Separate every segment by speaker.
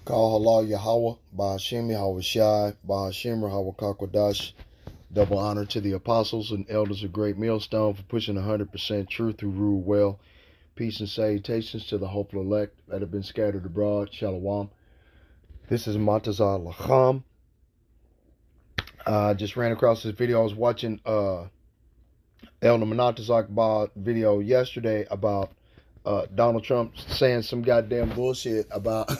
Speaker 1: Call halal Yahweh, Ba'ashem Yahweh Shai, Ba'ashem Yahweh Kakwadash. Double honor to the apostles and elders of Great Millstone for pushing 100% truth through rule well. Peace and salutations to the hopeful elect that have been scattered abroad. Shalom. This is Matazah Lacham. I just ran across this video. I was watching Elder Manatazak video yesterday about Donald Trump saying some goddamn bullshit about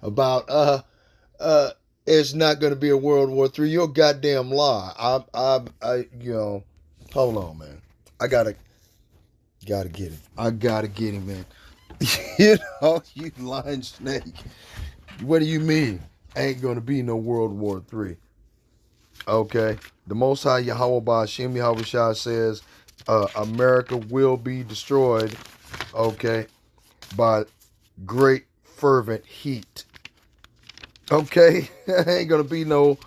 Speaker 1: about it's not going to be a World War III. You're a goddamn lie. Hold on, man. I gotta get him. I gotta get him, man. You lying snake. What do you mean? Ain't gonna be no World War III. Okay. The Most High Yahweh Ba'ashem Yahweh Shai says America will be destroyed, okay, by great fervent heat. Okay? Ain't gonna be no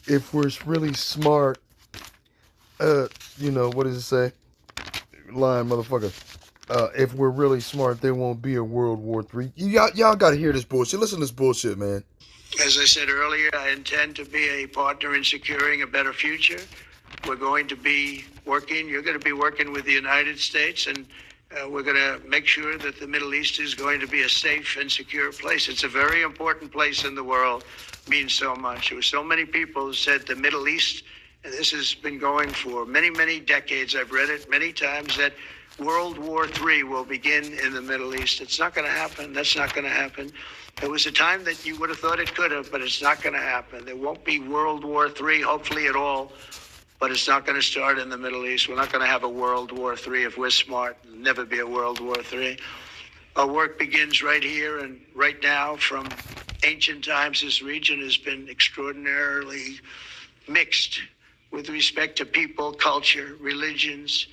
Speaker 1: if we're really smart, what does it say? Lying motherfucker. If we're really smart, there won't be a World War III. Y'all gotta hear this bullshit. Listen to this bullshit, man.
Speaker 2: As I said earlier, I intend to be a partner in securing a better future. We're going to be working, you're going to be working with the United States, and we're going to make sure that the Middle East is going to be a safe and secure place. It's a very important place in the world. It means so much. There were so many people who said the Middle East, and this has been going for many, many decades. I've read it many times, that World War III will begin in the Middle East. It's not going to happen. That's not going to happen. There was a time that you would have thought it could have, but it's not going to happen. There won't be World War III, hopefully at all, but it's not going to start in the Middle East. We're not going to have a World War III if we're smart. There'll never be a World War III. Our work begins right here and right now. From ancient times, this region has been extraordinarily mixed with respect to people, culture, religions,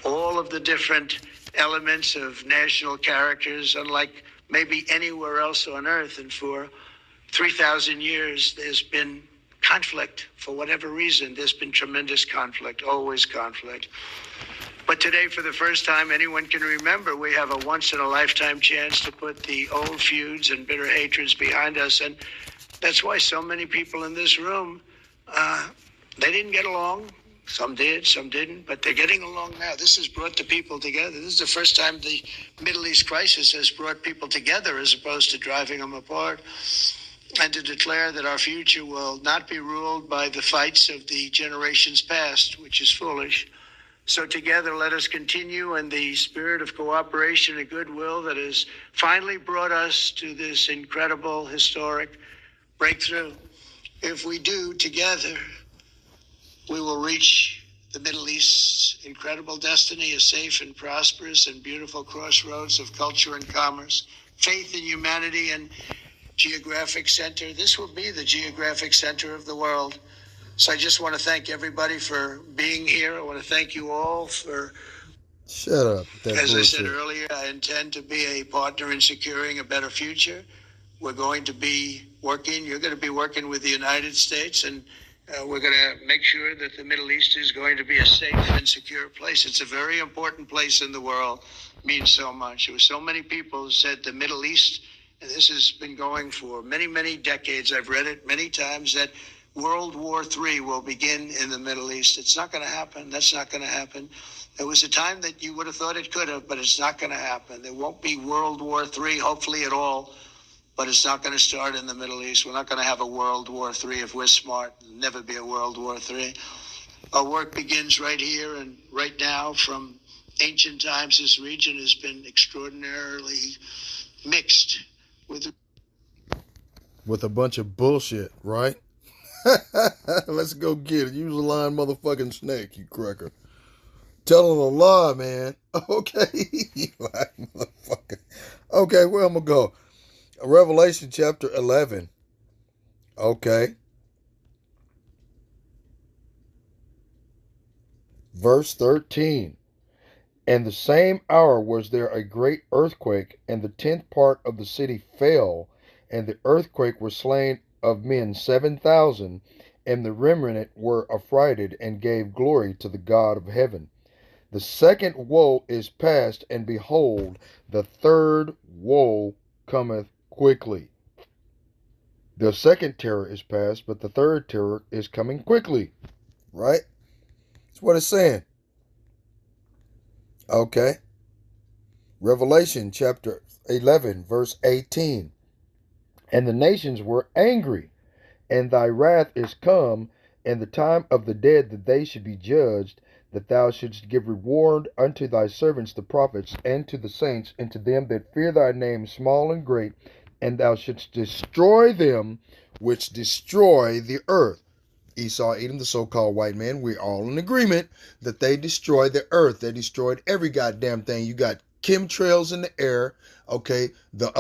Speaker 2: all of the different elements of national characters, unlike maybe anywhere else on earth. And for 3,000 years, there's been conflict. For whatever reason, there's been tremendous conflict, always conflict. But today, for the first time anyone can remember, we have a once-in-a-lifetime chance to put the old feuds and bitter hatreds behind us. And that's why so many people in this room, they didn't get along. Some did, some didn't, but they're getting along now. This has brought the people together. This is the first time the Middle East crisis has brought people together as opposed to driving them apart, and to declare that our future will not be ruled by the fights of the generations past, which is foolish. So together, let us continue in the spirit of cooperation and goodwill that has finally brought us to this incredible, historic breakthrough. If we do together, we will reach the Middle East's incredible destiny, a safe and prosperous and beautiful crossroads of culture and commerce, faith in humanity and geographic center. This will be the geographic center of the world. So I just want to thank everybody for being here. I want to thank you all for...
Speaker 1: Shut up.
Speaker 2: As I said earlier, I intend to be a partner in securing a better future. We're going to be working, you're going to be working with the United States, and we're going to make sure that the Middle East is going to be a safe and secure place. It's a very important place in the world. It means so much. There were so many people who said the Middle East, and this has been going for many, many decades. I've read it many times, that World War III will begin in the Middle East. It's not going to happen. That's not going to happen. There was a time that you would have thought it could have, but it's not going to happen. There won't be World War III, hopefully at all, but it's not going to start in the Middle East. We're not going to have a World War III if we're smart. There'll never be a World War III. Our work begins right here and right now. From ancient times, this region has been extraordinarily mixed
Speaker 1: with a bunch of bullshit, right? Let's go get it. Use a lying motherfucking snake, you cracker. Telling a lie, man. Okay, you lying motherfucker. Okay, where I'm gonna go? Revelation chapter 11. Okay. Verse 13. And the same hour was there a great earthquake, and the 10th part of the city fell, and the earthquake were slain of men 7,000, and the remnant were affrighted, and gave glory to the God of heaven. The second woe is past, and behold, the third woe cometh quickly. The second terror is past, but the third terror is coming quickly. Right? That's what it's saying. Okay. Revelation chapter 11, verse 18. And the nations were angry, and thy wrath is come, and the time of the dead that they should be judged, that thou shouldst give reward unto thy servants the prophets, and to the saints, and to them that fear thy name, small and great, and thou shouldst destroy them which destroy the earth. Esau, Edom, the so-called white man, we're all in agreement that they destroyed the earth. They destroyed every goddamn thing. You got chemtrails in the air. Okay, the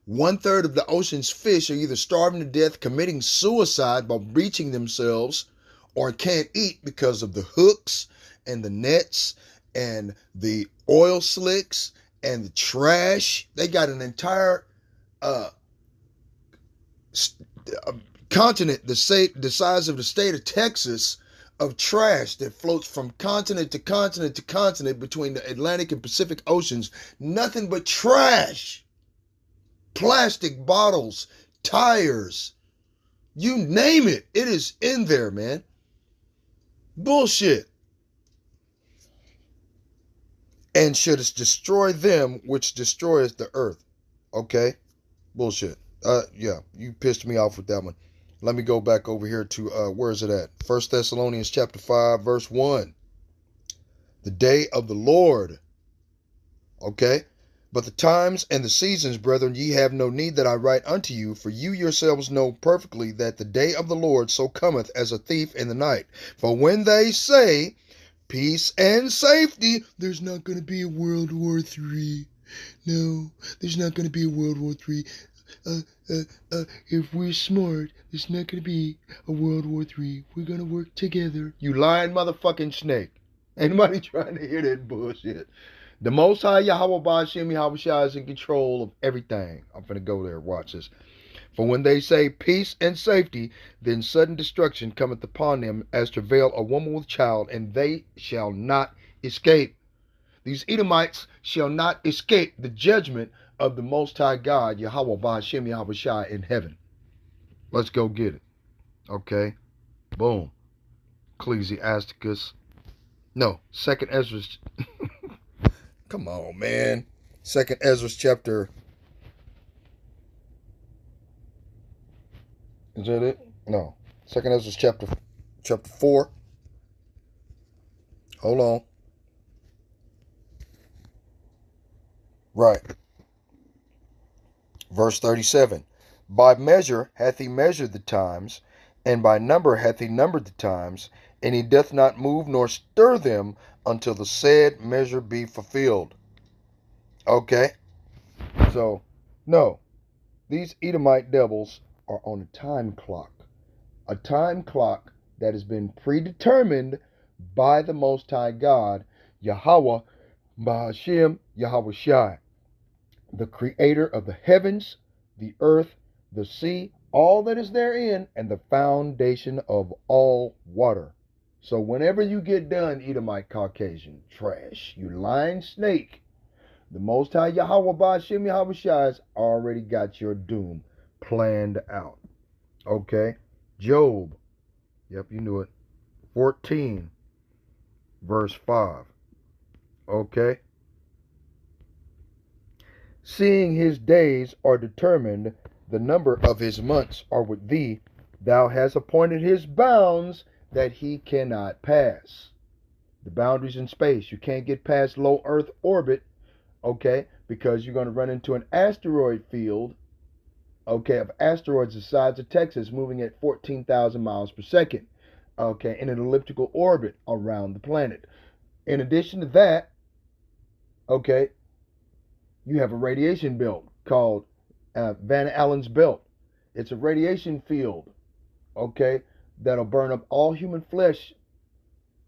Speaker 1: 1/3 of the ocean's fish are either starving to death, committing suicide by bleaching themselves, or can't eat because of the hooks and the nets and the oil slicks and the trash. They got an entire continent the size of the state of Texas of trash that floats from continent to continent to continent between the Atlantic and Pacific Oceans. Nothing but trash. Plastic bottles, tires, you name it. It is in there, man. Bullshit. And shouldst destroy them which destroyeth the earth. Okay? Bullshit. Yeah, you pissed me off with that one. Let me go back over here to, where is it at? 1 Thessalonians chapter 5, verse 1. The day of the Lord. Okay? But the times and the seasons, brethren, ye have no need that I write unto you, for you yourselves know perfectly that the day of the Lord so cometh as a thief in the night. For when they say, peace and safety, there's not going to be a World War III. No, there's not going to be a World War III. If we're smart, there's not going to be a World War III. We're going to work together. You lying motherfucking snake. Ain't nobody trying to hear that bullshit. The Most High Yahweh Ba'Shem Yahushua is in control of everything. I'm finna go there. Watch this. For when they say peace and safety, then sudden destruction cometh upon them as travail a woman with child, and they shall not escape. These Edomites shall not escape the judgment of the Most High God, Yahweh Ba'Shem Yahushua in heaven. Let's go get it. Okay. Boom. Ecclesiasticus. No, 2nd Ezra. Come on, man. 2nd Ezra chapter. Is that it? No. 2nd Ezra chapter 4. Hold on. Right. Verse 37. By measure hath he measured the times, and by number hath he numbered the times, and he doth not move nor stir them until the said measure be fulfilled. Okay? So, no. These Edomite devils are on a time clock. A time clock that has been predetermined by the Most High God, Yahweh, Ba'Shem, Yahushua, the creator of the heavens, the earth, the sea, all that is therein, and the foundation of all water. So whenever you get done, Edomite Caucasian trash, you lying snake, the Most High Yahweh Ba'Shem Yahushua has already got your doom planned out. Okay? Job. Yep, you knew it. 14, verse 5. Okay? Seeing his days are determined, the number of his months are with thee, thou hast appointed his bounds that he cannot pass. The boundaries in space. You can't get past low Earth orbit, okay, because you're going to run into an asteroid field, okay, of asteroids the size of Texas moving at 14,000 miles per second, okay, in an elliptical orbit around the planet. In addition to that, okay, you have a radiation belt called Van Allen's belt. It's a radiation field, okay, that'll burn up all human flesh.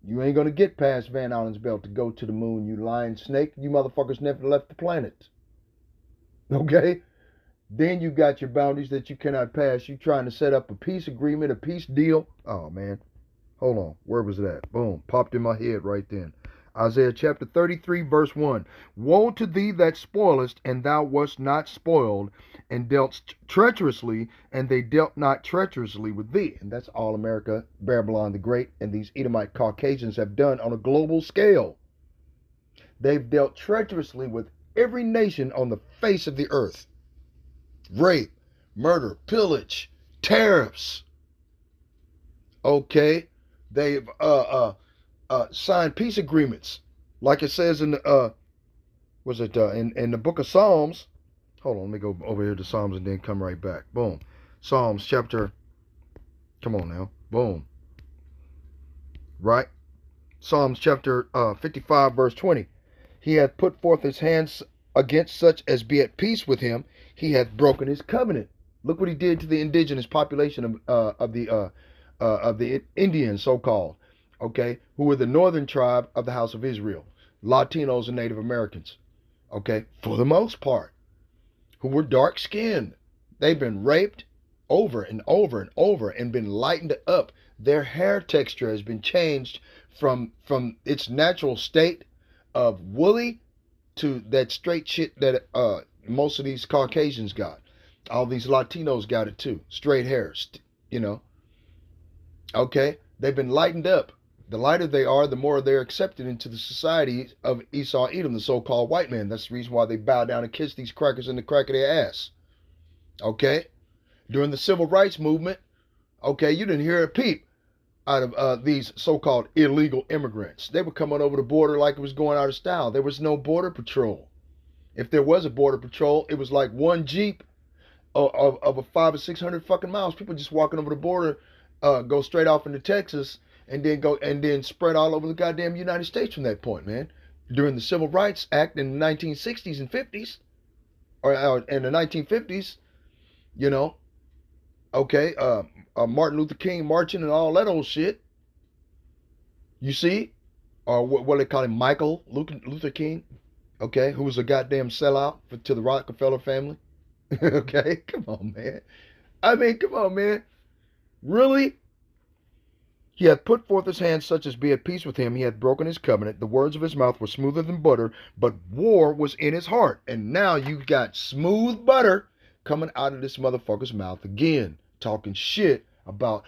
Speaker 1: You ain't going to get past Van Allen's belt to go to the moon, you lying snake. You motherfuckers never left the planet. Okay? Then you got your boundaries that you cannot pass. You trying to set up a peace agreement, a peace deal. Oh, man. Hold on. Where was that? Boom. Popped in my head right then. Isaiah chapter 33, verse 1. Woe to thee that spoilest, and thou wast not spoiled, and dealt treacherously, and they dealt not treacherously with thee. And that's all America, Babylon the Great, and these Edomite Caucasians have done on a global scale. They've dealt treacherously with every nation on the face of the earth. Rape, murder, pillage, tariffs. Okay? They've signed peace agreements, like it says in the in the book of Psalms. Hold on, let me go over here to Psalms and then come right back. Boom. Psalms chapter. Come on now. Boom. Right. Psalms chapter 55 verse 20. He hath put forth his hands against such as be at peace with him. He hath broken his covenant. Look what he did to the indigenous population of the Indians, so-called, okay, who were the northern tribe of the house of Israel, Latinos and Native Americans, okay, for the most part, who were dark-skinned. They've been raped over and over and over and been lightened up. Their hair texture has been changed from its natural state of woolly to that straight shit that most of these Caucasians got. All these Latinos got it too. Straight hairs, you know. Okay? They've been lightened up. The lighter they are, the more they're accepted into the society of Esau Edom, the so-called white man. That's the reason why they bow down and kiss these crackers in the crack of their ass. Okay? During the civil rights movement, okay, you didn't hear a peep out of these so-called illegal immigrants. They were coming over the border like it was going out of style. There was no border patrol. If there was a border patrol, it was like one Jeep of a 500 or 600 fucking miles. People just walking over the border, go straight off into Texas, and then spread all over the goddamn United States from that point, man. During the Civil Rights Act in the 1960s and 50s, or in the 1950s, you know, okay, Martin Luther King marching and all that old shit. You see, or what they call him, Michael Luther King, okay, who was a goddamn sellout to the Rockefeller family. Okay, come on, man. I mean, come on, man. Really? He hath put forth his hand such as be at peace with him. He hath broken his covenant. The words of his mouth were smoother than butter, but war was in his heart. And now you got smooth butter coming out of this motherfucker's mouth again, talking shit about,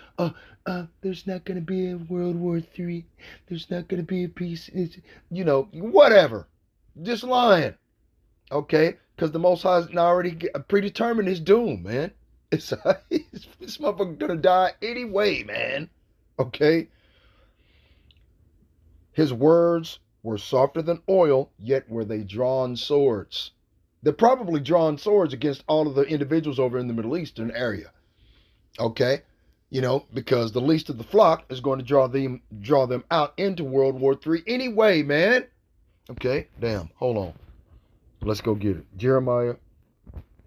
Speaker 1: there's not going to be a World War III. There's not going to be a peace. You know, whatever. Just lying. Okay? Because the Most High has already predetermined his doom, man. This motherfucker going to die anyway, man. Okay? His words were softer than oil, yet were they drawn swords. They're probably drawn swords against all of the individuals over in the Middle Eastern area. Okay? You know, because the least of the flock is going to draw them out into World War III anyway, man. Okay? Damn. Hold on. Let's go get it. Jeremiah.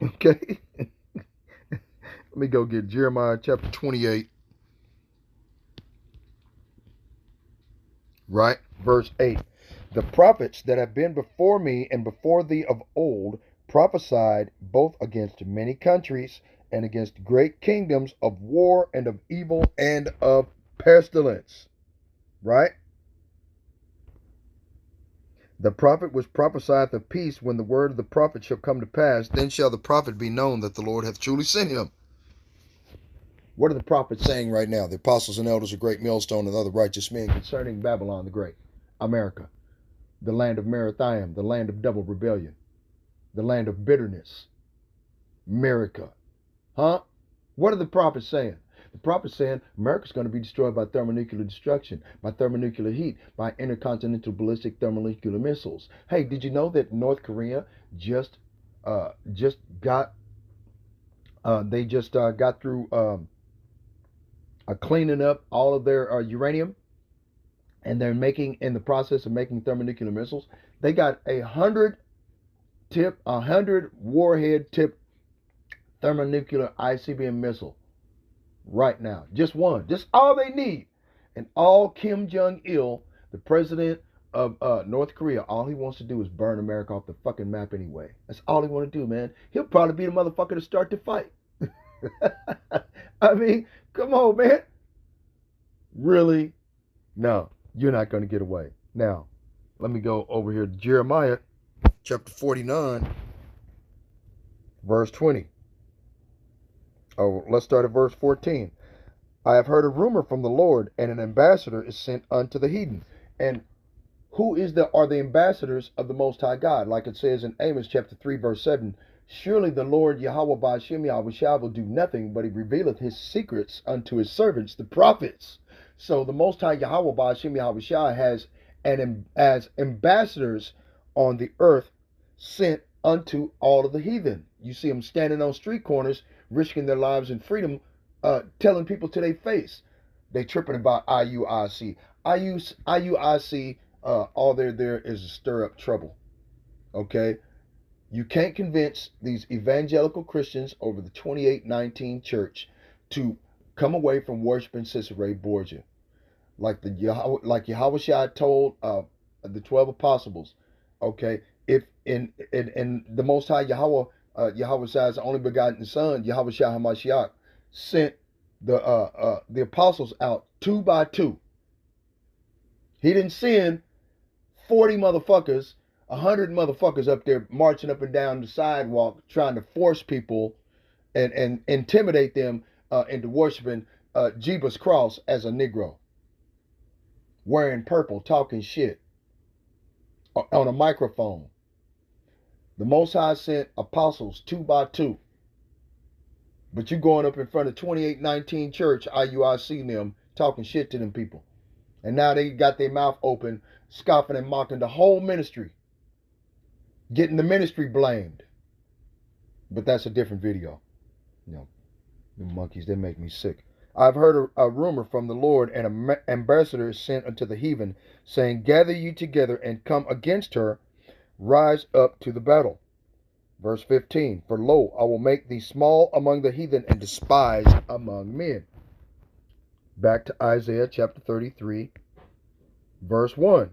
Speaker 1: Okay? Let me go get Jeremiah chapter 28. Right? Verse 8. The prophets that have been before me and before thee of old prophesied both against many countries and against great kingdoms of war and of evil and of pestilence. Right? The prophet was prophesied of peace. When the word of the prophet shall come to pass, then shall the prophet be known that the Lord hath truly sent him. What are the prophets saying right now? The apostles and elders of great millstone and other righteous men concerning Babylon the Great, America, the land of Merathaim, the land of double rebellion, the land of bitterness, America. Huh? What are the prophets saying? The prophet's saying America's going to be destroyed by thermonuclear destruction, by thermonuclear heat, by intercontinental ballistic thermonuclear missiles. Hey, did you know that North Korea just got through cleaning up all of their uranium, and they're in the process of making thermonuclear missiles. They got 100 warhead tip thermonuclear ICBM missile right now. Just one. Just all they need. And all Kim Jong-il, the president of North Korea, all he wants to do is burn America off the fucking map anyway. That's all he want to do, man. He'll probably be the motherfucker to start the fight. I mean, come on, man. Really? No, you're not going to get away. Now, Let me go over here to Jeremiah chapter 49, verse 20. Oh, let's start at verse 14. I have heard a rumor from the Lord, and an ambassador is sent unto the heathen. And who are the ambassadors of the Most High God? Like it says in Amos chapter 3, verse 7. Surely the Lord Yahweh Ba'ashem Yahweh will do nothing, but he revealeth his secrets unto his servants, the prophets. So the Most High Yahweh Ba'ashem Yahweh has as ambassadors on the earth sent unto all of the heathen. You see them standing on street corners, risking their lives and freedom, telling people to their face. They tripping about IUIC. IUIC, all they're there is to stir up trouble. Okay? You can't convince these evangelical Christians over the 2819 church to come away from worshiping Cicero Borgia. Like Yahweh Shai told the 12 apostles, okay, if in the Most High Yahweh Shai's only begotten Son, Yahweh Shai HaMashiach, sent the apostles out 2 by 2. He didn't send 40 motherfuckers, 100 motherfuckers up there marching up and down the sidewalk trying to force people and intimidate them into worshiping Jeebus Cross as a Negro. Wearing purple, talking shit on a microphone. The Most High sent apostles 2 by 2. But you going up in front of 2819 church, IUIC them, talking shit to them people. And now they got their mouth open, scoffing and mocking the whole ministry. Getting the ministry blamed. But that's a different video. You know, the monkeys, they make me sick. I've heard a rumor from the Lord, and an ambassador is sent unto the heathen, saying, gather you together and come against her, rise up to the battle. Verse 15, for lo, I will make thee small among the heathen and despised among men. Back to Isaiah chapter 33, verse 1.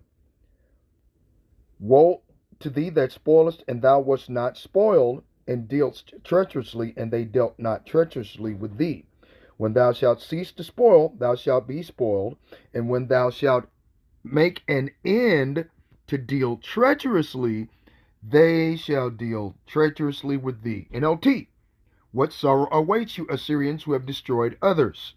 Speaker 1: Woe to thee that spoilest, and thou wast not spoiled, and dealst treacherously, and they dealt not treacherously with thee. When thou shalt cease to spoil, thou shalt be spoiled. And when thou shalt make an end to deal treacherously, they shall deal treacherously with thee. NLT, what sorrow awaits you, Assyrians, who have destroyed others?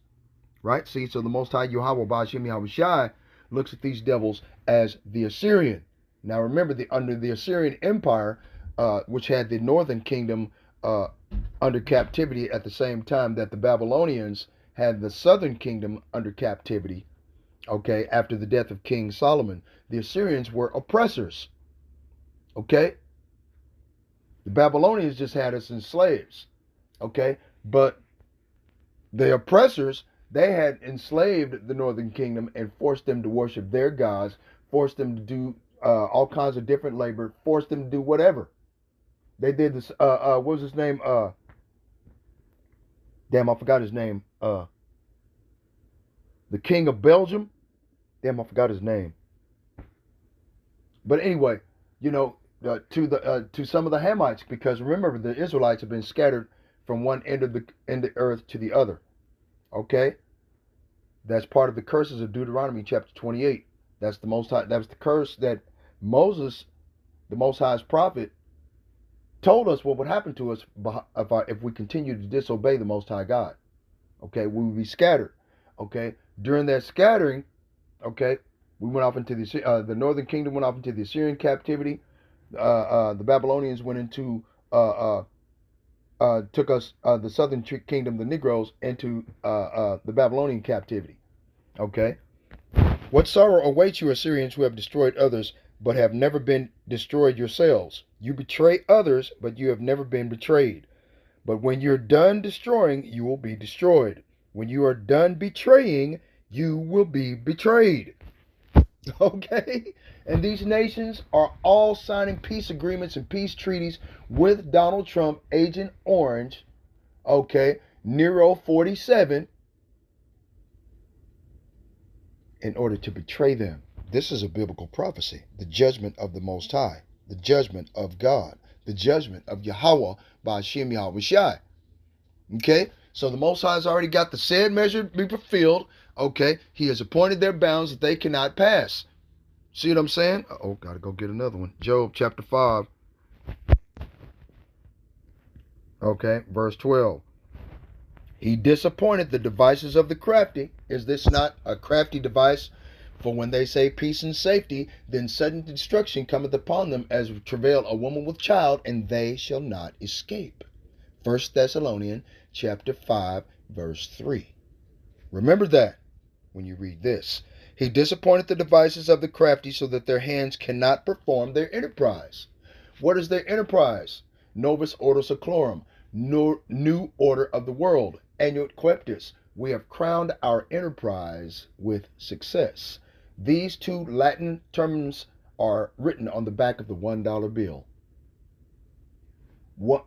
Speaker 1: Right? See, so the Most High Yahweh Ba'ashem Yahweh Shai looks at these devils as the Assyrian. Now remember, under the Assyrian Empire, which had the northern kingdom under captivity at the same time that the Babylonians had the southern kingdom under captivity, okay, after the death of King Solomon, the Assyrians were oppressors, okay? The Babylonians just had us as slaves, okay? But the oppressors, they had enslaved the northern kingdom and forced them to worship their gods, forced them to do all kinds of different labor, forced them to do whatever. They did this, what was his name? Damn, I forgot his name. The King of Belgium. Damn, I forgot his name. But anyway, you know, to some of the Hamites, because remember, the Israelites have been scattered from one end of the earth to the other. Okay? That's part of the curses of Deuteronomy chapter 28. That's the Most High. That was the curse that Moses, the Most High's prophet, told us what would happen to us if we continue to disobey the Most High God. Okay, we would be scattered. Okay, during that scattering, okay, we went off into the northern kingdom went off into the Assyrian captivity. The Babylonians went into took us the southern kingdom, the Negroes, into the Babylonian captivity. Okay, what sorrow awaits you, Assyrians, who have destroyed others, but have never been destroyed yourselves? You betray others, but you have never been betrayed. But when you're done destroying, you will be destroyed. When you are done betraying, you will be betrayed. Okay? And these nations are all signing peace agreements and peace treaties with Donald Trump, Agent Orange, okay, NERO 47, in order to betray them. This is a biblical prophecy. The judgment of the Most High. The judgment of God. The judgment of Yahweh Ba'ashem Yahweh Shai. Okay? So the Most High has already got the said measure to be fulfilled. Okay? He has appointed their bounds that they cannot pass. See what I'm saying? Oh, gotta go get another one. Job chapter 5. Okay, verse 12. He disappointed the devices of the crafty. Is this not a crafty device? For when they say peace and safety, then sudden destruction cometh upon them, as travail a woman with child, and they shall not escape. 1 Thessalonians chapter 5, verse 3. Remember that when you read this. He disappointed the devices of the crafty, so that their hands cannot perform their enterprise. What is their enterprise? Novus Ordo Seclorum, new order of the world. Annuit Queptis, we have crowned our enterprise with success. These two Latin terms are written on the back of the $1 bill.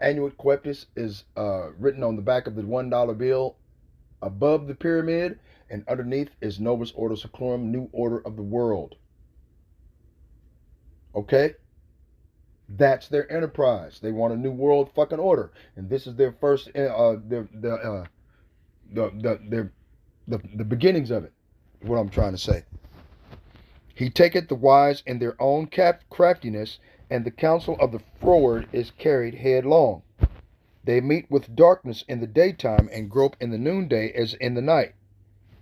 Speaker 1: Annuit Queptis is written on the back of the $1 bill above the pyramid, and underneath is Novus Ordo Seclorum, new order of the world. Okay? That's their enterprise. They want a new world fucking order, and this is their first, the beginnings of it. What I'm trying to say. He taketh the wise in their own craftiness, and the counsel of the froward is carried headlong. They meet with darkness in the daytime, and grope in the noonday as in the night.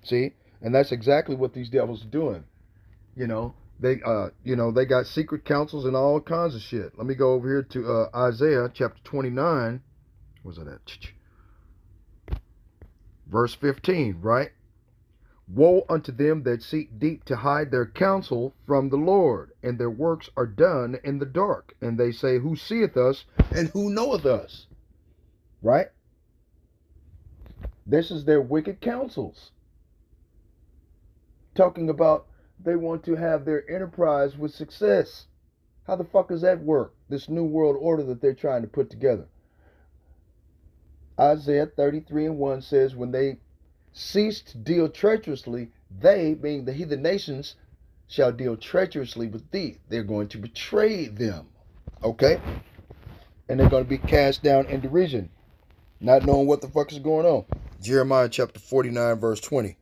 Speaker 1: See, and that's exactly what these devils are doing. They got secret councils and all kinds of shit. Let me go over here to Isaiah chapter 29. Where's that at? Verse 15, right? Woe unto them that seek deep to hide their counsel from the Lord, and their works are done in the dark. And they say, who seeth us, and who knoweth us? Right? This is their wicked counsels. Talking about they want to have their enterprise with success. How the fuck does that work? This new world order that they're trying to put together. Isaiah 33:1 says, when they cease to deal treacherously, they, being the heathen nations, shall deal treacherously with thee. They're going to betray them. Okay? And they're going to be cast down in derision, not knowing what the fuck is going on. Jeremiah chapter 49, verse 20.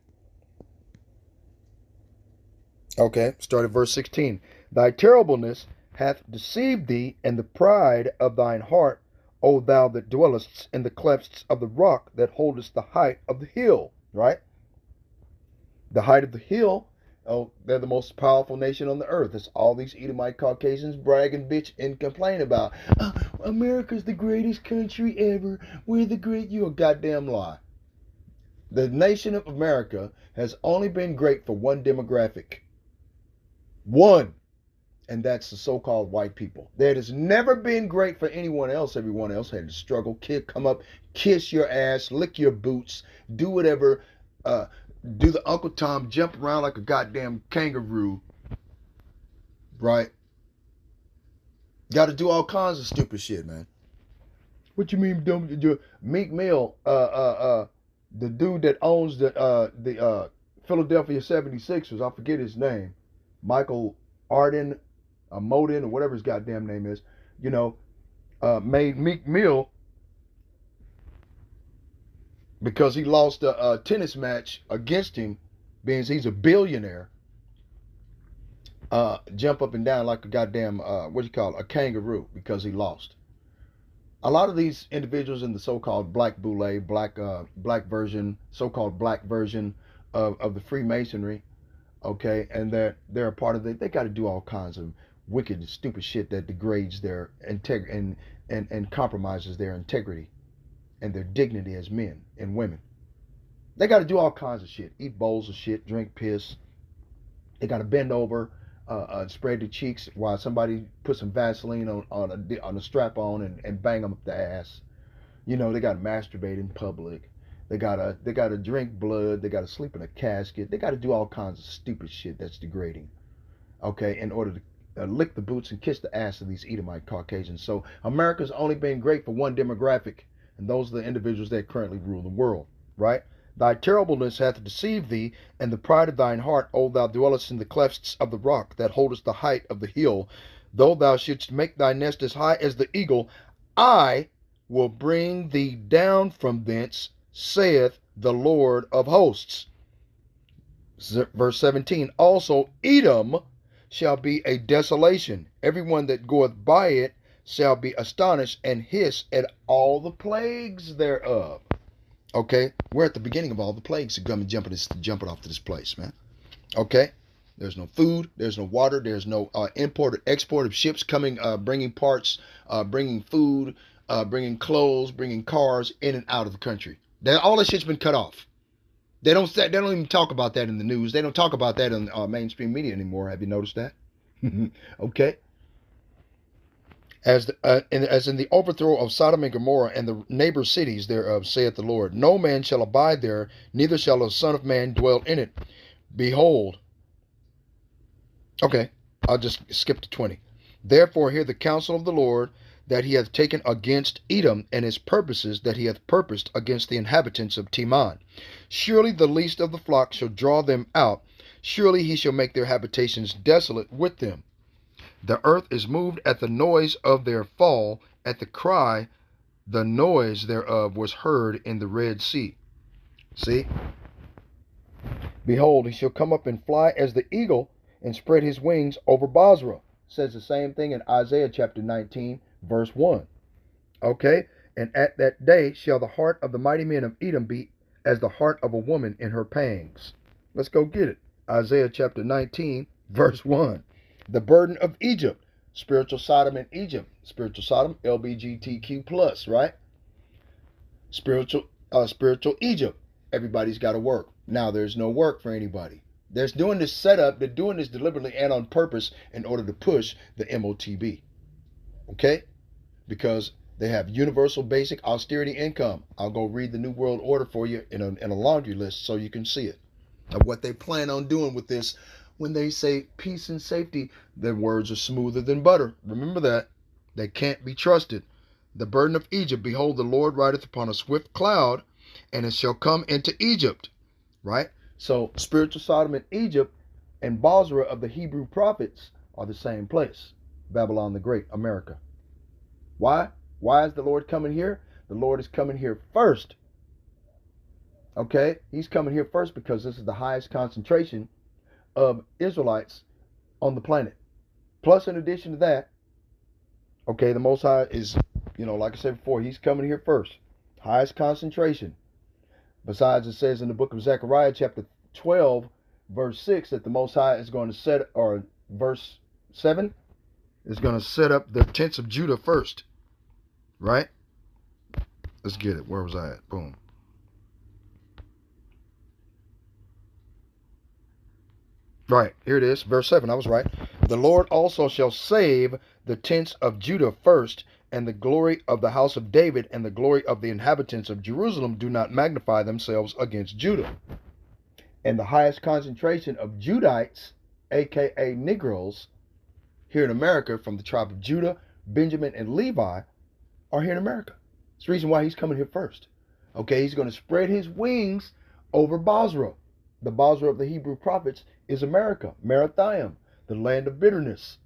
Speaker 1: Okay, start at verse 16. Thy terribleness hath deceived thee, and the pride of thine heart, O thou that dwellest in the clefts of the rock, that holdest the height of the hill. Right? The height of the hill, oh, they're the most powerful nation on the earth. It's all these Edomite Caucasians bragging, bitch, and complain about. America's the greatest country ever. We're the great. You a goddamn lie. The nation of America has only been great for one demographic. One. And that's the so-called white people. That has never been great for anyone else. Everyone else had to struggle, come up, kiss your ass, lick your boots, do whatever, do the Uncle Tom, jump around like a goddamn kangaroo, right? Got to do all kinds of stupid shit, man. What you mean, dumb? Meek Mill, the dude that owns the Philadelphia 76ers, I forget his name, Michael Arden, Modin, or whatever his goddamn name is, made Meek Mill, because he lost a tennis match against him, being he's a billionaire, jump up and down like a goddamn, a kangaroo, because he lost. A lot of these individuals in the so-called black boule, black version, so-called black version of the Freemasonry, okay, and they're a part of it. They got to do all kinds of wicked and stupid shit that degrades their integrity and compromises their integrity and their dignity as men and women. They got to do all kinds of shit. Eat bowls of shit, drink piss. They got to bend over, spread their cheeks while somebody puts some Vaseline on a strap on and bang them up the ass. They got to masturbate in public. They gotta drink blood. They gotta sleep in a casket. They gotta do all kinds of stupid shit that's degrading. Okay, in order to lick the boots and kiss the ass of these Edomite Caucasians. So America's only been great for one demographic, and those are the individuals that currently rule the world. Right? Thy terribleness hath deceived thee, and the pride of thine heart, O thou dwellest in the clefts of the rock, that holdest the height of the hill. Though thou shouldst make thy nest as high as the eagle, I will bring thee down from thence, saith the Lord of hosts. Verse 17. Also Edom shall be a desolation. Everyone that goeth by it shall be astonished and hiss at all the plagues thereof. Okay, we're at the beginning of all the plagues that come jumping off to this place, man. Okay, there's no food, there's no water, there's no import or export of ships coming, bringing parts, bringing food, bringing clothes, bringing cars in and out of the country. All that shit's been cut off. They don't even talk about that in the news. They don't talk about that in mainstream media anymore. Have you noticed that? Okay. As in the overthrow of Sodom and Gomorrah and the neighbor cities thereof, saith the Lord, no man shall abide there, neither shall the Son of Man dwell in it. Behold. Okay, I'll just skip to 20. Therefore hear the counsel of the Lord that he hath taken against Edom, and his purposes that he hath purposed against the inhabitants of Teman. Surely the least of the flock shall draw them out. Surely he shall make their habitations desolate with them. The earth is moved at the noise of their fall, at the cry, the noise thereof was heard in the Red Sea. See? Behold, he shall come up and fly as the eagle, and spread his wings over Basra. Says the same thing in Isaiah chapter 19, verse 1. Okay? And at that day shall the heart of the mighty men of Edom be as the heart of a woman in her pangs. Let's go get it. Isaiah chapter 19, verse 1. The burden of Egypt. Spiritual Sodom in Egypt. Spiritual Sodom, LBGTQ+, right? Spiritual Egypt. Everybody's got to work. Now there's no work for anybody. They're doing this setup, they're doing this deliberately and on purpose in order to push the MOTB. Okay? Because they have universal basic austerity income. I'll go read the New World Order for you in a laundry list so you can see it. Of what they plan on doing with this. When they say peace and safety, their words are smoother than butter. Remember that. They can't be trusted. The burden of Egypt, behold, the Lord rideth upon a swift cloud, and it shall come into Egypt. Right? So spiritual Sodom and Egypt and Basra of the Hebrew prophets are the same place. Babylon the Great, America. Why? Why is the Lord coming here? The Lord is coming here first. Okay? He's coming here first because this is the highest concentration of Israelites on the planet. Plus, in addition to that, okay, the Most High is, like I said before, he's coming here first. Highest concentration. Besides, it says in the book of Zechariah, chapter 12, verse 6, that the Most High is going to set, or verse 7, is going to set up the tents of Judah first. Right? Let's get it. Where was I at? Boom. Right, here it is, verse 7, I was right. The Lord also shall save the tents of Judah first, and the glory of the house of David and the glory of the inhabitants of Jerusalem do not magnify themselves against Judah. And the highest concentration of Judites, A.K.A. Negroes, here in America from the tribe of Judah, Benjamin, and Levi, are here in America. That's the reason why he's coming here first. Okay, he's going to spread his wings over Basra. The Basra of the Hebrew prophets is America, Marathaim, the land of bitterness.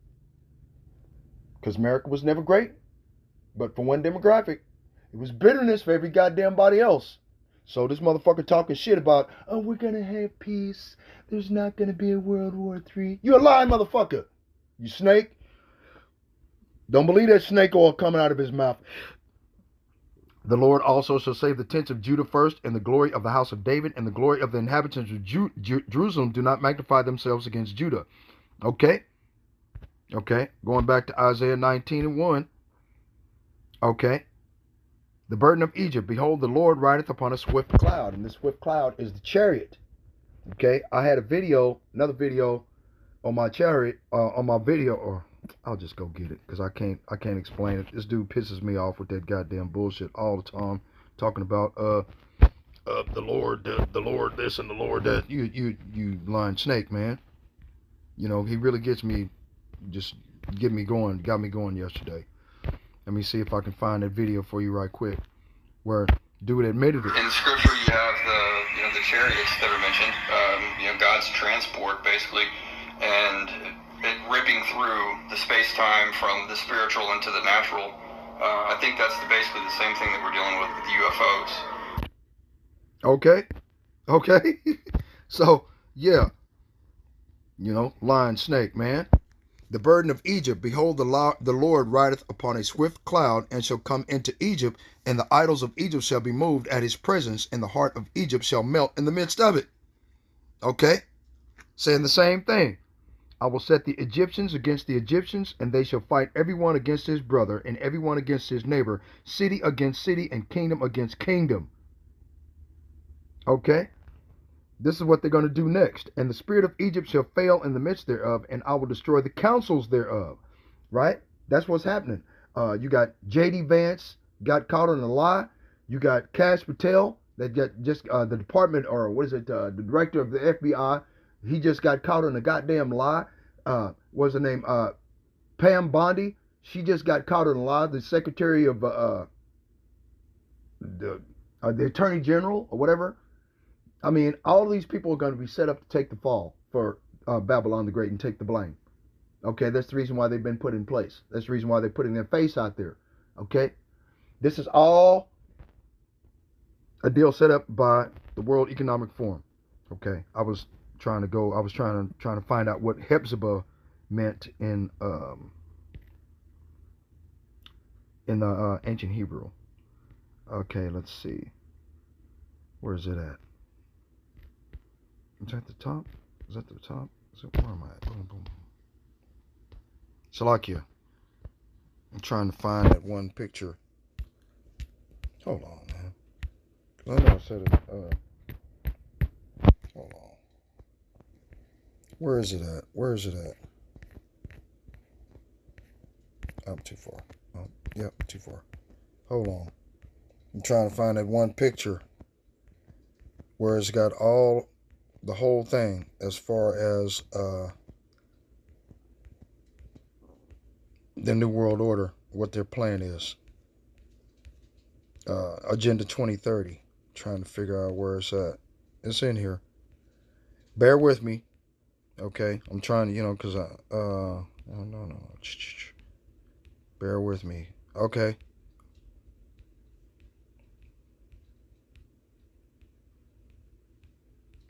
Speaker 1: Because America was never great, but for one demographic, it was bitterness for every goddamn body else. So this motherfucker talking shit about, oh, we're going to have peace. There's not going to be a World War III. You a lying motherfucker. You snake. Don't believe that snake oil coming out of his mouth. The Lord also shall save the tents of Judah first, and the glory of the house of David, and the glory of the inhabitants of Jerusalem do not magnify themselves against Judah. Okay? Okay. Going back to Isaiah 19 and 1. Okay. The burden of Egypt. Behold, the Lord rideth upon a swift cloud. And this swift cloud is the chariot. Okay. I had another video on my chariot, on my video, or I'll just go get it because I can't explain it. This dude pisses me off with that goddamn bullshit all the time, talking about the Lord this and the Lord that. You lying snake, man. He really gets me, just got me going yesterday. Let me see if I can find that video for you right quick, where dude admitted it.
Speaker 3: In Scripture, you have the chariots that are mentioned. God's transport basically, and it ripping through the space-time from the spiritual into the natural. I think that's basically the same thing that we're dealing with UFOs.
Speaker 1: Okay. So, yeah. You know, lion, snake, man. The burden of Egypt, behold, the Lord rideth upon a swift cloud, and shall come into Egypt, and the idols of Egypt shall be moved at his presence, and the heart of Egypt shall melt in the midst of it. Okay? Saying the same thing. I will set the Egyptians against the Egyptians, and they shall fight every one against his brother, and every one against his neighbor, city against city, and kingdom against kingdom. Okay? This is what they're going to do next. And the spirit of Egypt shall fail in the midst thereof, and I will destroy the counsels thereof. Right? That's what's happening. You got J.D. Vance got caught in a lie. You got Kash Patel that got just the department, or what is it, the director of the FBI. He just got caught in a goddamn lie. What's her name? Pam Bondi. She just got caught in a lie. The secretary of the attorney general or whatever. I mean, all of these people are going to be set up to take the fall for Babylon the Great and take the blame. Okay, that's the reason why they've been put in place. That's the reason why they're putting their face out there. Okay, this is all a deal set up by the World Economic Forum. Okay, I was trying to find out what Hephzibah meant in the ancient Hebrew. Okay, let's see. Where is it at? Is that the top? Is that the top? Where am I at? Boom, boom. Salakia. I'm trying to find that one picture. Hold on, man. I know I said it. Hold on. Where is it at? Where is it at? I'm too far. Oh, yep, too far. Hold on. I'm trying to find that one picture where it's got the whole thing as far as the New World Order, what their plan is. Agenda 2030. Trying to figure out where it's at. It's in here. Bear with me. Okay, I'm trying to, because no. Bear with me. Okay.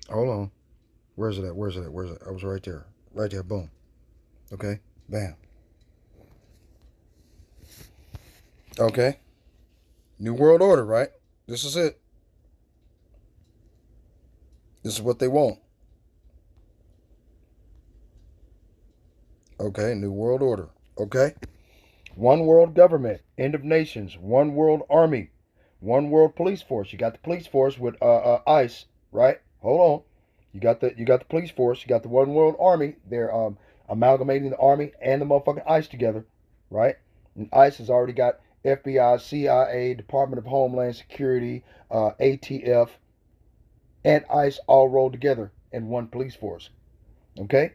Speaker 1: Hold on. Where's it at? Where's it at? Where's it? I was right there. Right there. Boom. Okay. Bam. Okay. New World Order, right? This is it. This is what they want. Okay. New World Order. Okay. One world government. End of nations. One world army. One world police force. You got the police force with ICE, right? Hold on. You got the police force. You got the one world army. They're amalgamating the army and the motherfucking ICE together, right? And ICE has already got FBI, CIA, Department of Homeland Security, ATF, and ICE all rolled together in one police force. Okay?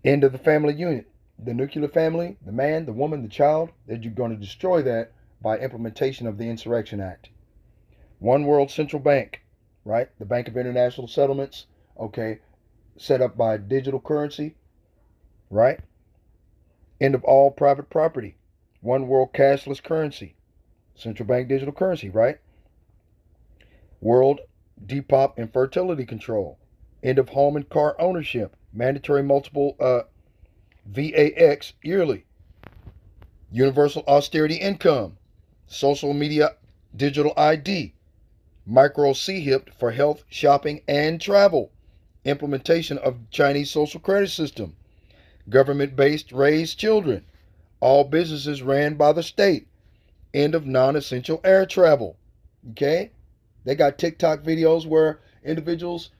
Speaker 1: End of the family unit. The nuclear family, the man, the woman, the child, that you're going to destroy that by implementation of the Insurrection Act. One world central bank, right? The Bank of International Settlements, okay, set up by digital currency, right? End of all private property. One world cashless currency. Central bank digital currency, right? World Depop and fertility control. End of home and car ownership. Mandatory multiple VAX yearly. Universal austerity income. Social media digital ID. Micro CHIP for health, shopping, and travel. Implementation of Chinese social credit system. Government-based raised children. All businesses ran by the state. End of non-essential air travel. Okay? They got TikTok videos where individuals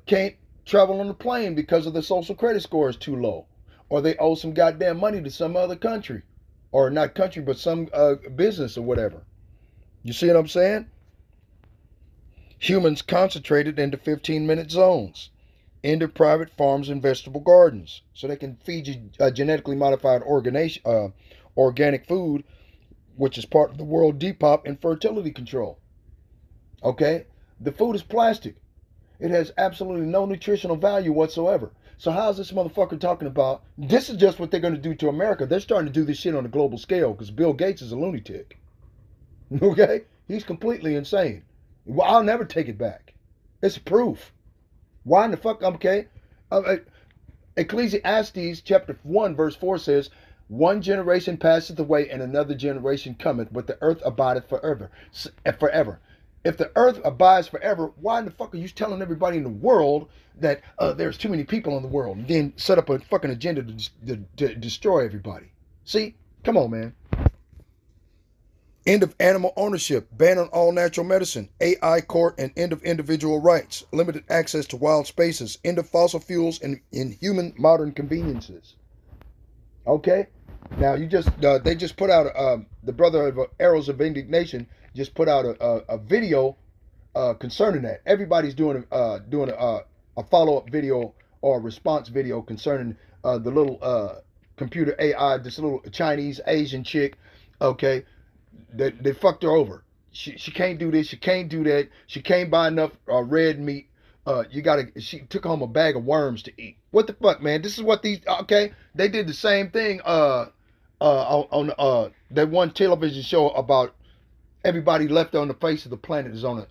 Speaker 1: can't travel on the plane because of the social credit score is too low. Or they owe some goddamn money to some other country. Or not country, but some business or whatever. You see what I'm saying? Humans concentrated into 15-minute zones. End of private farms and vegetable gardens. So they can feed you genetically modified organic food, which is part of the World Depop and fertility control. Okay? The food is plastic. It has absolutely no nutritional value whatsoever. So how's this motherfucker talking about, this is just what they're going to do to America. They're starting to do this shit on a global scale because Bill Gates is a lunatic. Okay? He's completely insane. Well, I'll never take it back. It's proof. Why in the fuck, okay? Ecclesiastes chapter 1 verse 4 says, one generation passeth away and another generation cometh, but the earth abideth forever. Forever. If the earth abides forever, why in the fuck are you telling everybody in the world that there's too many people in the world, and then set up a fucking agenda to destroy everybody? See? Come on, man. End of animal ownership, ban on all natural medicine, AI court, and end of individual rights, limited access to wild spaces, end of fossil fuels and in human modern conveniences. Okay? Now, they just put out, the brother of Arrows of Indignation just put out a video concerning that. Everybody's doing a follow-up video or a response video concerning the little computer AI, this little Chinese Asian chick, okay? They fucked her over. She can't do this. She can't do that. She can't buy enough red meat. She took home a bag of worms to eat. What the fuck, man? This is what these. Okay, they did the same thing. On that one television show about everybody left on the face of the planet is on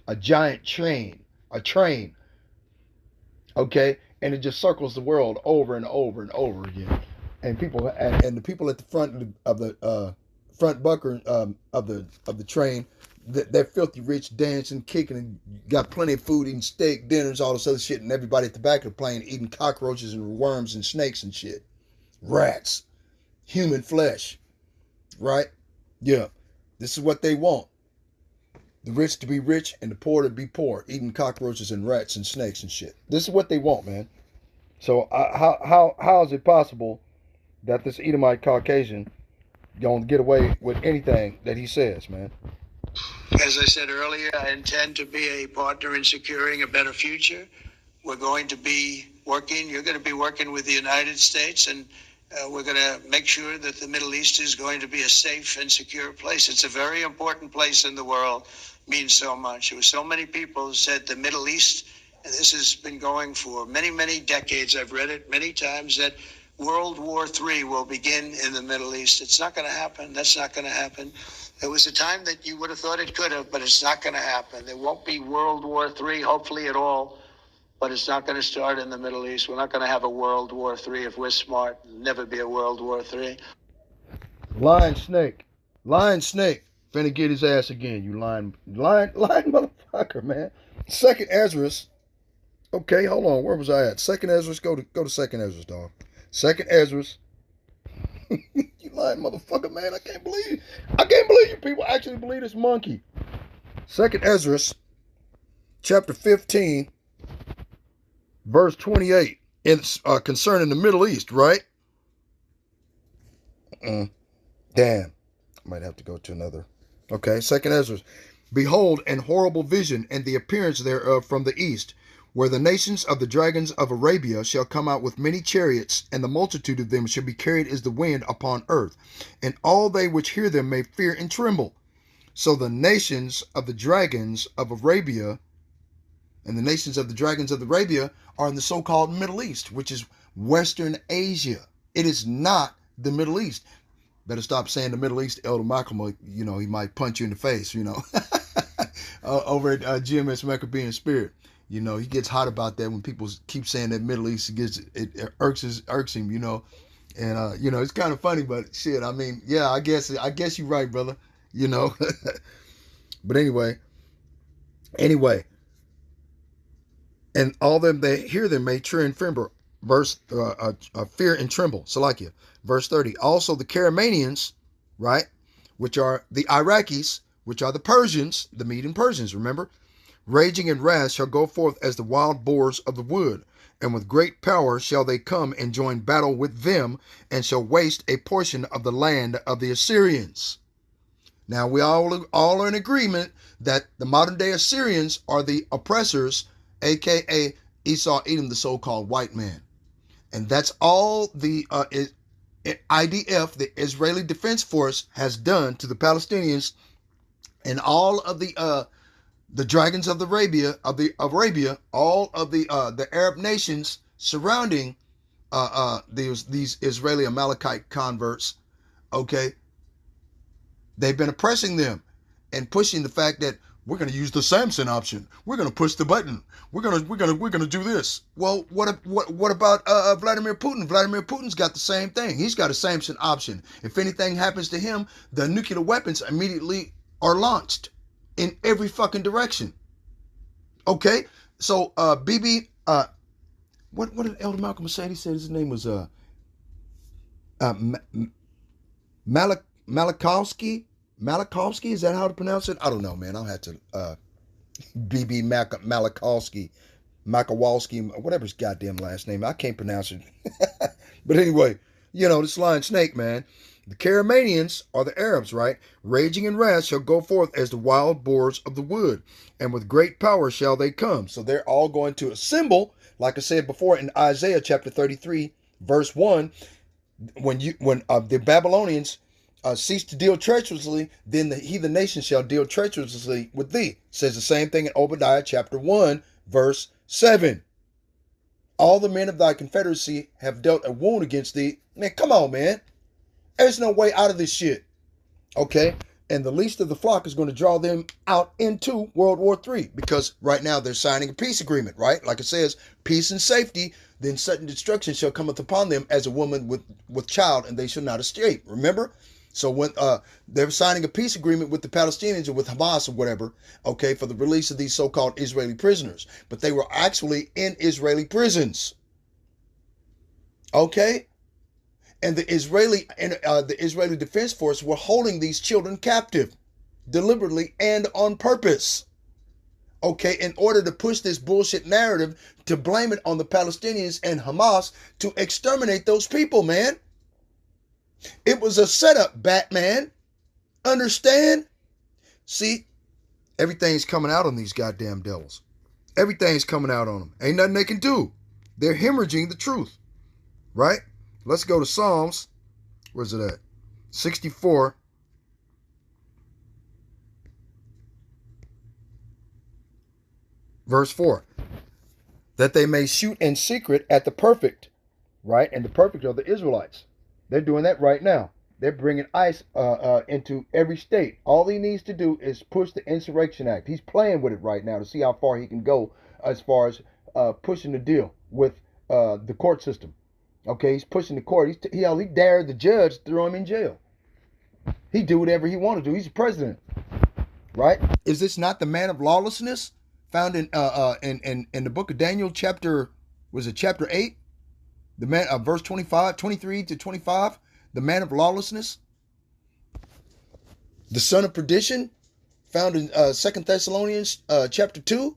Speaker 1: a giant train. A train. Okay, and it just circles the world over and over and over again. And the people at the front of the front bucker of the train, they're filthy rich, dancing, kicking, and got plenty of food, eating steak dinners, all this other shit, and everybody at the back of the plane eating cockroaches and worms and snakes and shit, rats, human flesh, right? Yeah, this is what they want: the rich to be rich and the poor to be poor, eating cockroaches and rats and snakes and shit. This is what they want, man. So how is it possible that this Edomite Caucasian gonna get away with anything that he says, man?
Speaker 2: As I said earlier, I intend to be a partner in securing a better future. We're going to be working, you're going to be working with the United States, and we're going to make sure that the Middle East is going to be a safe and secure place. It's a very important place in the world, means so much. There were so many people who said the Middle East, and this has been going for many, many decades. I've read it many times, that World War III will begin in the Middle East. It's not going to happen. That's not going to happen. There was a time that you would have thought it could have, but it's not going to happen. There won't be World War III, hopefully at all, but it's not going to start in the Middle East. We're not going to have a World War III if we're smart. There'll never be a World War III.
Speaker 1: Lying snake. Lying snake. Finna get his ass again, you lying motherfucker, man. Second Ezra. Okay, hold on. Where was I at? Second Ezra. Go to Second Ezra, dog. Second Ezra. You lying motherfucker, man. I can't believe you people actually believe this monkey. Second Ezra, chapter 15, verse 28. Concerning the Middle East, right? Damn. I might have to go to another. Okay, Second Ezra. Behold, an horrible vision, and the appearance thereof from the east, where the nations of the dragons of Arabia shall come out with many chariots, and the multitude of them shall be carried as the wind upon earth, and all they which hear them may fear and tremble. So the nations of the dragons of Arabia, and the nations of the dragons of Arabia are in the so-called Middle East, which is Western Asia. It is not the Middle East. Better stop saying the Middle East, Elder Malcolm. He might punch you in the face, over at GMS Maccabean Spirit. He gets hot about that when people keep saying that Middle East. It irks him, and it's kind of funny, but shit, I mean, yeah, I guess you're right, brother, but anyway, and all them that hear them may fear and tremble. Fear and tremble. Salakia. Verse 30. Also the Caramanians, right, which are the Iraqis, which are the Persians, the Median Persians, remember? Raging in wrath shall go forth as the wild boars of the wood, and with great power shall they come and join battle with them, and shall waste a portion of the land of the Assyrians. Now we all are in agreement that the modern day Assyrians are the oppressors, A.K.A. Esau, Edom, the so-called white man. And that's all the IDF, the Israeli Defense Force, has done to the Palestinians, and all of the dragons of Arabia, all of the Arab nations surrounding these Israeli Amalekite converts. Okay, they've been oppressing them and pushing the fact that we're going to use the Samson option. We're going to push the button. We're going to do this. Well, what about Vladimir Putin? Vladimir Putin's got the same thing. He's got a Samson option. If anything happens to him, the nuclear weapons immediately are launched in every fucking direction. Okay? So BB what did Elder Malcolm say? He said his name was Malachowski. Malachowski, is that how to pronounce it? I don't know, man. I'll have to BB Malachowski, whatever his goddamn last name. I can't pronounce it. But anyway, this lying snake, man. The Caramanians are the Arabs, right? Raging in wrath shall go forth as the wild boars of the wood, and with great power shall they come. So they're all going to assemble, like I said before in Isaiah chapter 33, verse 1, when the Babylonians cease to deal treacherously, then the heathen nation shall deal treacherously with thee. It says the same thing in Obadiah chapter 1, verse 7. All the men of thy confederacy have dealt a wound against thee. Man, come on, man. There's no way out of this shit. Okay? And the least of the flock is going to draw them out into World War III, because right now they're signing a peace agreement, right? Like it says, peace and safety, then sudden destruction shall cometh upon them as a woman with child, and they shall not escape. Remember? So when they're signing a peace agreement with the Palestinians or with Hamas or whatever, okay, for the release of these so-called Israeli prisoners. But they were actually in Israeli prisons. Okay? And the Israeli Defense Force were holding these children captive deliberately and on purpose. Okay, in order to push this bullshit narrative to blame it on the Palestinians and Hamas to exterminate those people, man. It was a setup, Batman. Understand? See, everything's coming out on these goddamn devils. Everything's coming out on them. Ain't nothing they can do. They're hemorrhaging the truth. Right? Let's go to Psalms. Where's it at? 64. Verse 4. That they may shoot in secret at the perfect. Right? And the perfect are the Israelites. They're doing that right now. They're bringing ICE into every state. All he needs to do is push the Insurrection Act. He's playing with it right now to see how far he can go as far as pushing the deal with the court system. Okay, he's pushing the court. He dared the judge to throw him in jail. He do whatever he want to do. He's the president, right? Is this not the man of lawlessness found in the book of Daniel, chapter 8? The man, verse 23 to 25, the man of lawlessness, the son of perdition, found in 2 Thessalonians chapter 2.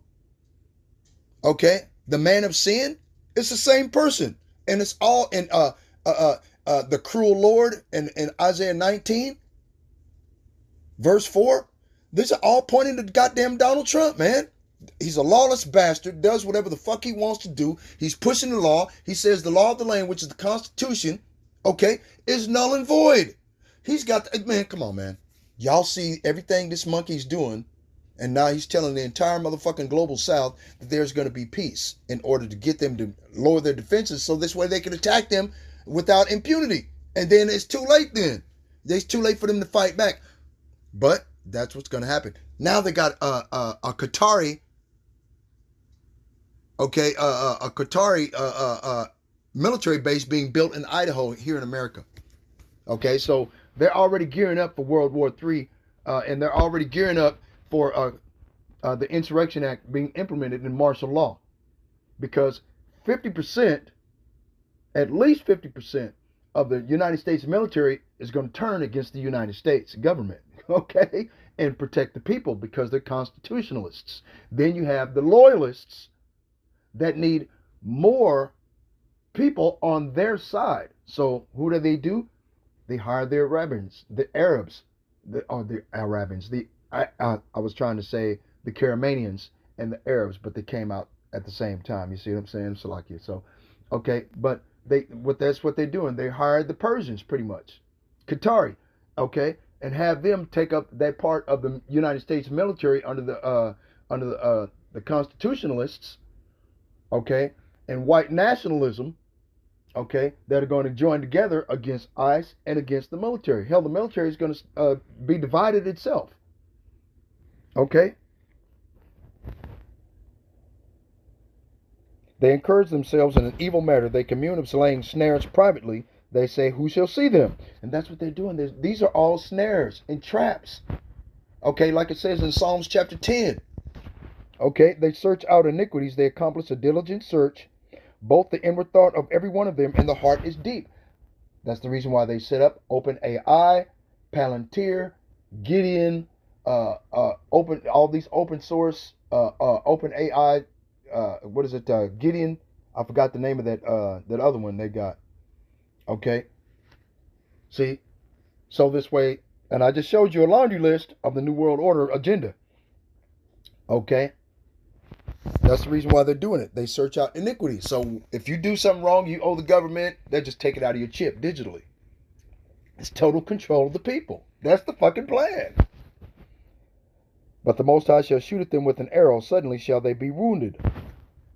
Speaker 1: Okay, the man of sin, it's the same person, and it's all in the cruel Lord in Isaiah 19, verse 4. These are all pointing to goddamn Donald Trump, man. He's a lawless bastard, does whatever the fuck he wants to do. He's pushing the law. He says the law of the land, which is the Constitution, okay, is null and void. He's got, man, come on, man. Y'all see everything this monkey's doing, and now he's telling the entire motherfucking global south that there's going to be peace in order to get them to lower their defenses so this way they can attack them without impunity. And then it's too late then. It's too late for them to fight back. But that's what's going to happen. Now they got a Qatari, okay, a Qatari military base being built in Idaho here in America. Okay, so they're already gearing up for World War III, and they're already gearing up for the Insurrection Act being implemented in martial law, because 50%, at least 50% of the United States military is going to turn against the United States government, okay, and protect the people because they're constitutionalists. Then you have the loyalists that need more people on their side. So who do? They hire their rabbins, the Arabs, I was trying to say the Caramanians and the Arabs, but they came out at the same time. You see what I'm saying? So, okay, but that's what they're doing. They hired the Persians pretty much, Qatari, okay, and have them take up that part of the United States military under the constitutionalists, okay, and white nationalism, okay, that are going to join together against ICE and against the military. Hell, the military is going to be divided itself. Okay? They encourage themselves in an evil matter. They commune of laying snares privately. They say, who shall see them? And that's what they're doing. These are all snares and traps. Okay, like it says in Psalms chapter 10. Okay, they search out iniquities. They accomplish a diligent search. Both the inward thought of every one of them and the heart is deep. That's the reason why they set up OpenAI, Palantir, Gideon, open all these open source, OpenAI. What is it? Gideon. I forgot the name of that other one they got. Okay. See, so this way, and I just showed you a laundry list of the New World Order agenda. Okay. That's the reason why they're doing it. They search out iniquity. So if you do something wrong, you owe the government, they just take it out of your chip digitally. It's total control of the people. That's the fucking plan. But the Most High shall shoot at them with an arrow. Suddenly shall they be wounded.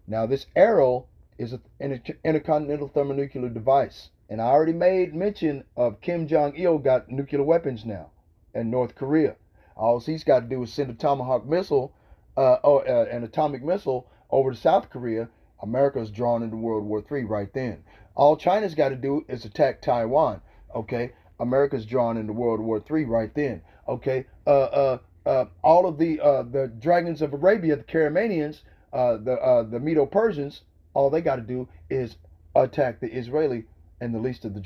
Speaker 1: Now this arrow is an intercontinental thermonuclear device. And I already made mention of Kim Jong-il got nuclear weapons now in North Korea. All he's got to do is send a Tomahawk missile, an atomic missile over to South Korea. America's drawn into World War III right then. All China's got to do is attack Taiwan. Okay, America's drawn into World War III right then. Okay, all of the dragons of Arabia, the Caramanians, the Medo-Persians, all they got to do is attack the Israeli. And the least of the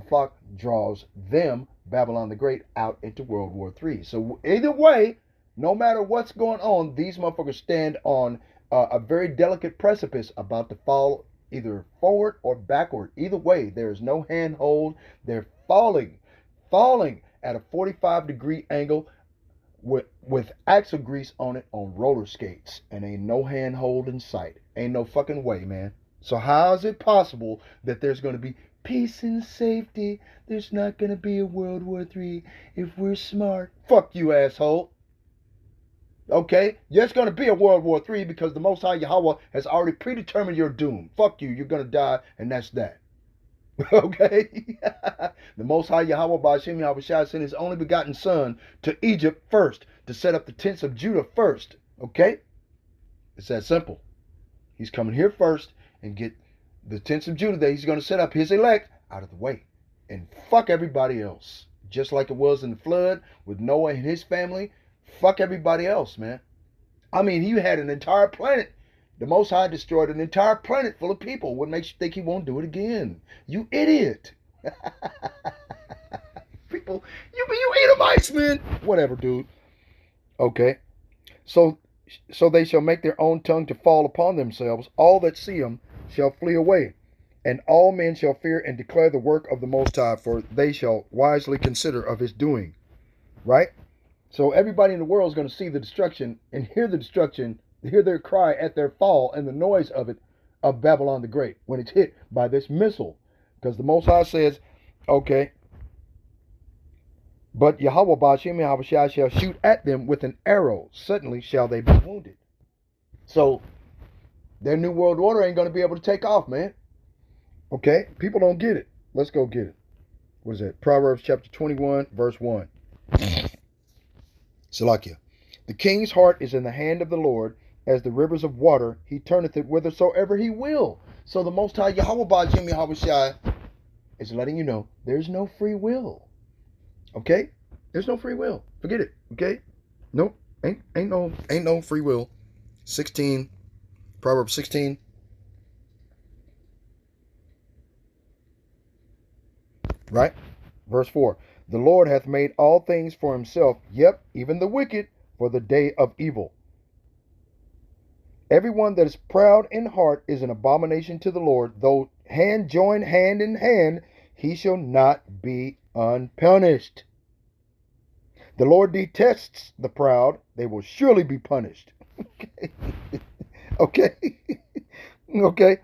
Speaker 1: flock draws them, Babylon the Great, out into World War III. So either way, no matter what's going on, these motherfuckers stand on a very delicate precipice about to fall either forward or backward. Either way, there is no handhold. They're falling at a 45-degree angle with axle grease on it on roller skates. And ain't no handhold in sight. Ain't no fucking way, man. So how is it possible that there's going to be peace and safety? There's not going to be a World War III if we're smart. Fuck you, asshole. Okay? There's going to be a World War III because the Most High Yahweh has already predetermined your doom. Fuck you. You're going to die, and that's that. Okay? The Most High Yahweh Ba'Shem Yahweh Shai sent his only begotten son to Egypt first to set up the tents of Judah first. Okay? It's that simple. He's coming here first and get the tents of Judah that he's going to set up his elect out of the way and fuck everybody else. Just like it was in the flood with Noah and his family. Fuck everybody else, man. I mean, he had an entire planet. The Most High destroyed an entire planet full of people. What makes you think he won't do it again? You idiot. People, you Edomites, man. Whatever, dude. Okay. So they shall make their own tongue to fall upon themselves. All that see them shall flee away, and all men shall fear and declare the work of the Most High, for they shall wisely consider of his doing. Right? So everybody in the world is going to see the destruction and hear the destruction, hear their cry at their fall and the noise of it, of Babylon the Great, when it's hit by this missile. Because the Most High says, okay, but Yahweh Ba'Shem Yahweh Shai shall shoot at them with an arrow. Suddenly shall they be wounded. So their new world order ain't going to be able to take off, man. Okay? People don't get it. Let's go get it. What is that? Proverbs chapter 21, verse 1. Salakia. The king's heart is in the hand of the Lord, as the rivers of water. He turneth it whithersoever he will. So the Most High Yahweh Ba'Shem Yahweh Shai is letting you know there's no free will. Okay? There's no free will. Forget it. Okay? Nope. Ain't no free will. 16. Proverbs 16. Right? Verse 4. The Lord hath made all things for himself, yep, even the wicked, for the day of evil. Everyone that is proud in heart is an abomination to the Lord. Though hand join hand in hand, he shall not be unpunished. The Lord detests the proud. They will surely be punished. Okay. Okay. Okay.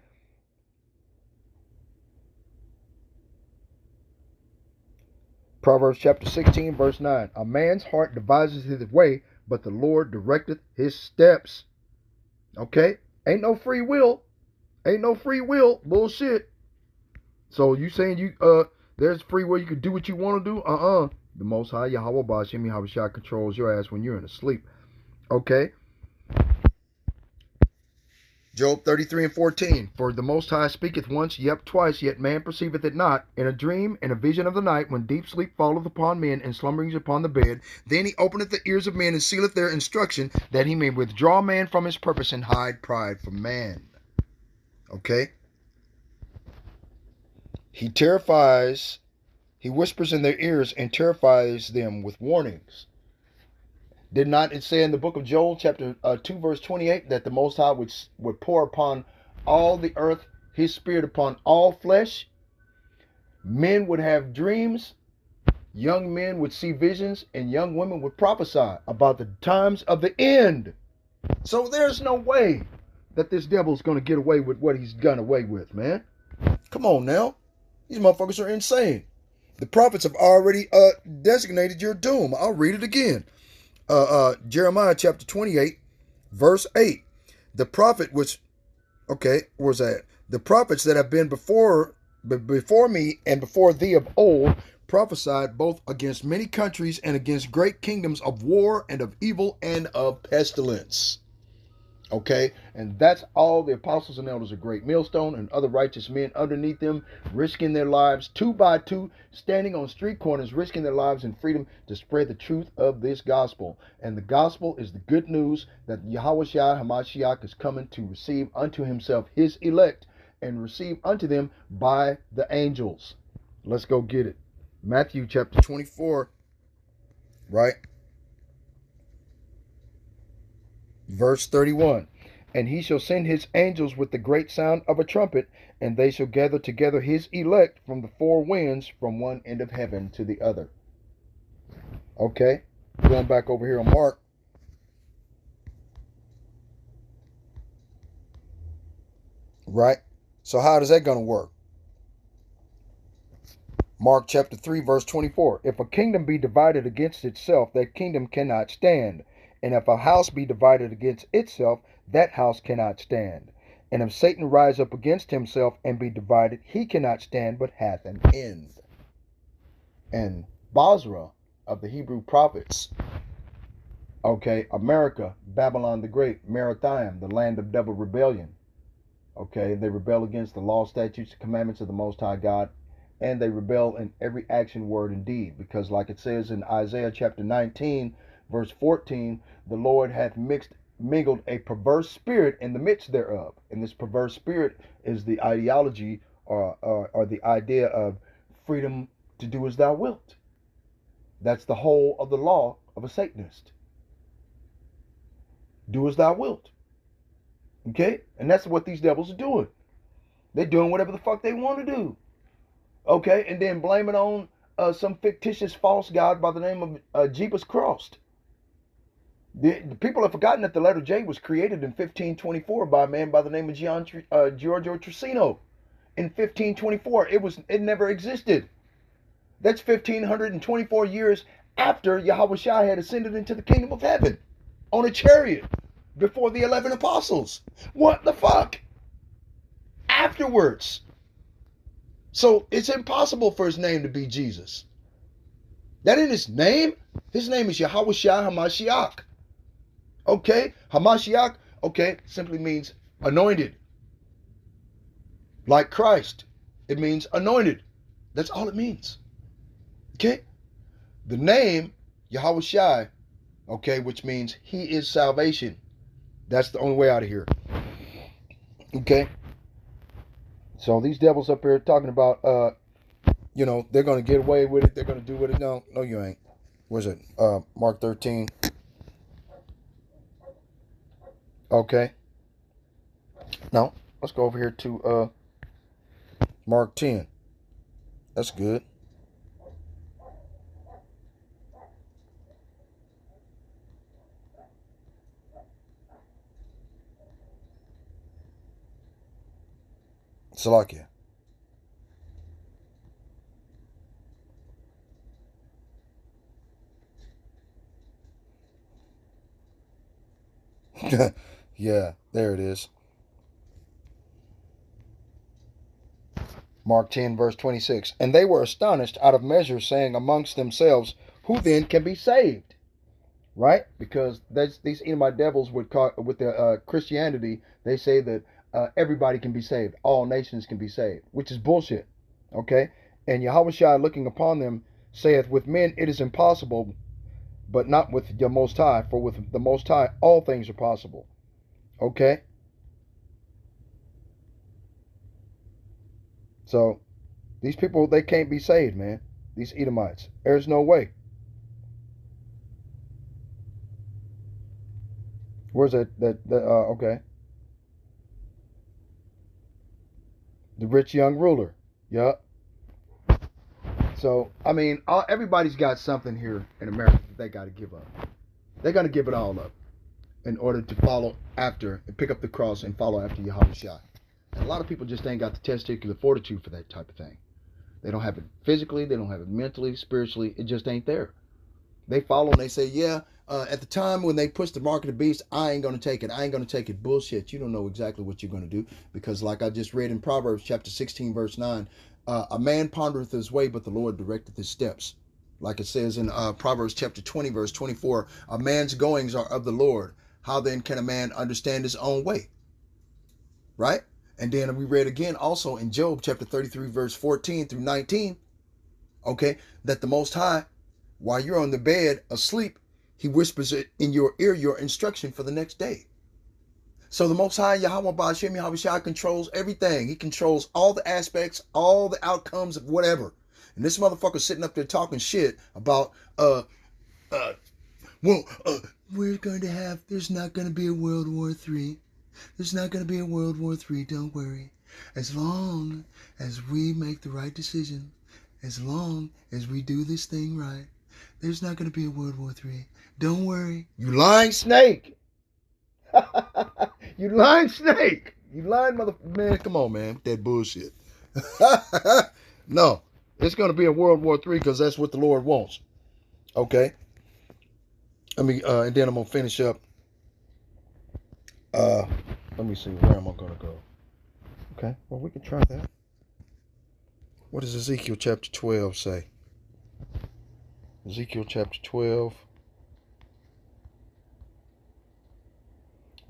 Speaker 1: Proverbs chapter 16, verse 9. A man's heart devises his way, but the Lord directeth his steps. Okay? Ain't no free will. Ain't no free will. Bullshit. So you saying there's free will, you can do what you want to do? The Most High Yahweh Ba'Shem Yahweh Shai controls your ass when you're in a sleep. Okay? Job 33:14. For the Most High speaketh once, yet twice, yet man perceiveth it not. In a dream, in a vision of the night, when deep sleep falleth upon men, and slumberings upon the bed, then he openeth the ears of men, and sealeth their instruction, that he may withdraw man from his purpose, and hide pride from man. Okay? He terrifies, he whispers in their ears, and terrifies them with warnings. Did not it say in the book of Joel, chapter 2, verse 28, that the Most High would pour upon all the earth his spirit upon all flesh? Men would have dreams, young men would see visions, and young women would prophesy about the times of the end. So there's no way that this devil's going to get away with what he's gone away with, man. Come on now. These motherfuckers are insane. The prophets have already designated your doom. I'll read it again. Jeremiah chapter 28, verse 8. The prophet which, okay, where's that? The prophets that have been before me and before thee of old prophesied both against many countries and against great kingdoms of war and of evil and of pestilence. Okay, and that's all the apostles and elders of Great Millstone and other righteous men underneath them, risking their lives 2 by 2, standing on street corners, risking their lives in freedom to spread the truth of this gospel. And the gospel is the good news that Yahushua HaMashiach is coming to receive unto himself his elect and receive unto them by the angels. Let's go get it. Matthew chapter 24, right? Verse 31. And he shall send his angels with the great sound of a trumpet, and they shall gather together his elect from the 4 winds, from one end of heaven to the other. Okay, going back over here on Mark. Right? So how is that going to work? Mark chapter 3, verse 24. If a kingdom be divided against itself, that kingdom cannot stand. And if a house be divided against itself, that house cannot stand. And if Satan rise up against himself and be divided, he cannot stand, but hath an end. And Basra of the Hebrew prophets. Okay, America, Babylon the Great, Maritime, the land of double rebellion. Okay, they rebel against the law, statutes, and commandments of the Most High God. And they rebel in every action, word, and deed. Because like it says in Isaiah chapter 19, verse 14, the Lord hath mingled a perverse spirit in the midst thereof. And this perverse spirit is the ideology or the idea of freedom to do as thou wilt. That's the whole of the law of a Satanist. Do as thou wilt. Okay? And that's what these devils are doing. They're doing whatever the fuck they want to do. Okay? And then blame it on some fictitious false god by the name of Jeebus Crossed. The people have forgotten that the letter J was created in 1524 by a man by the name of Giorgio Trissino. In 1524, it never existed. That's 1524 years after Yahushua had ascended into the kingdom of heaven on a chariot before the 11 apostles. What the fuck? Afterwards. So it's impossible for his name to be Jesus. That ain't his name. His name is Yahushua HaMashiach. Okay, Hamashiach, okay, simply means anointed. Like Christ, it means anointed. That's all it means. Okay, the name Yahushua, okay, which means he is salvation. That's the only way out of here. Okay, so these devils up here talking about, they're going to get away with it. They're going to do with it. No, you ain't. Where's it? Mark 13. Okay. Now, let's go over here to Mark 10. That's good. Salakia. Yeah, there it is. Mark 10, verse 26. And they were astonished out of measure, saying amongst themselves, who then can be saved? right? Because these Edomite devils would call, with the Christianity, they say that everybody can be saved, all nations can be saved, which is bullshit. Okay, and Yahweh Shai looking upon them saith, with men it is impossible, but not with the Most High, for with the Most High all things are possible. Okay, so these people, they can't be saved, man. These Edomites, there's no way. Where's that? Okay. The rich young ruler. Yup. So, I mean, everybody's got something here in America that they got to give up. They're going to give it all up in order to follow after and pick up the cross and follow after Yahweh Shai. And a lot of people just ain't got the testicular fortitude for that type of thing. They don't have it physically. They don't have it mentally, spiritually. It just ain't there. They follow and they say, yeah, at the time when they push the mark of the beast, I ain't going to take it. I ain't going to take it. Bullshit. You don't know exactly what you're going to do, because like I just read in Proverbs chapter 16, verse 9, a man pondereth his way, but the Lord directeth his steps. Like it says in Proverbs chapter 20, verse 24, a man's goings are of the Lord. How then can a man understand his own way? Right? And then we read again also in Job chapter 33, verse 14 through 19, okay, that the Most High, while you're on the bed asleep, he whispers it in your ear, your instruction for the next day. So the Most High, Yahweh Ba'ashem Yahweh Shai, controls everything. He controls all the aspects, all the outcomes of whatever. And this motherfucker sitting up there talking shit about, we're going to have, there's not going to be a World War III. There's not going to be a World War III, don't worry. As long as we make the right decision, as long as we do this thing right, there's not going to be a World War III. Don't worry. You lying snake. You lying snake. You lying man, come on, man. That bullshit. No, it's going to be a World War III because that's what the Lord wants. Okay. And then I'm going to finish up. Let me see, where am I going to go? Okay, well, we can try that. What does Ezekiel chapter 12 say? Ezekiel chapter 12,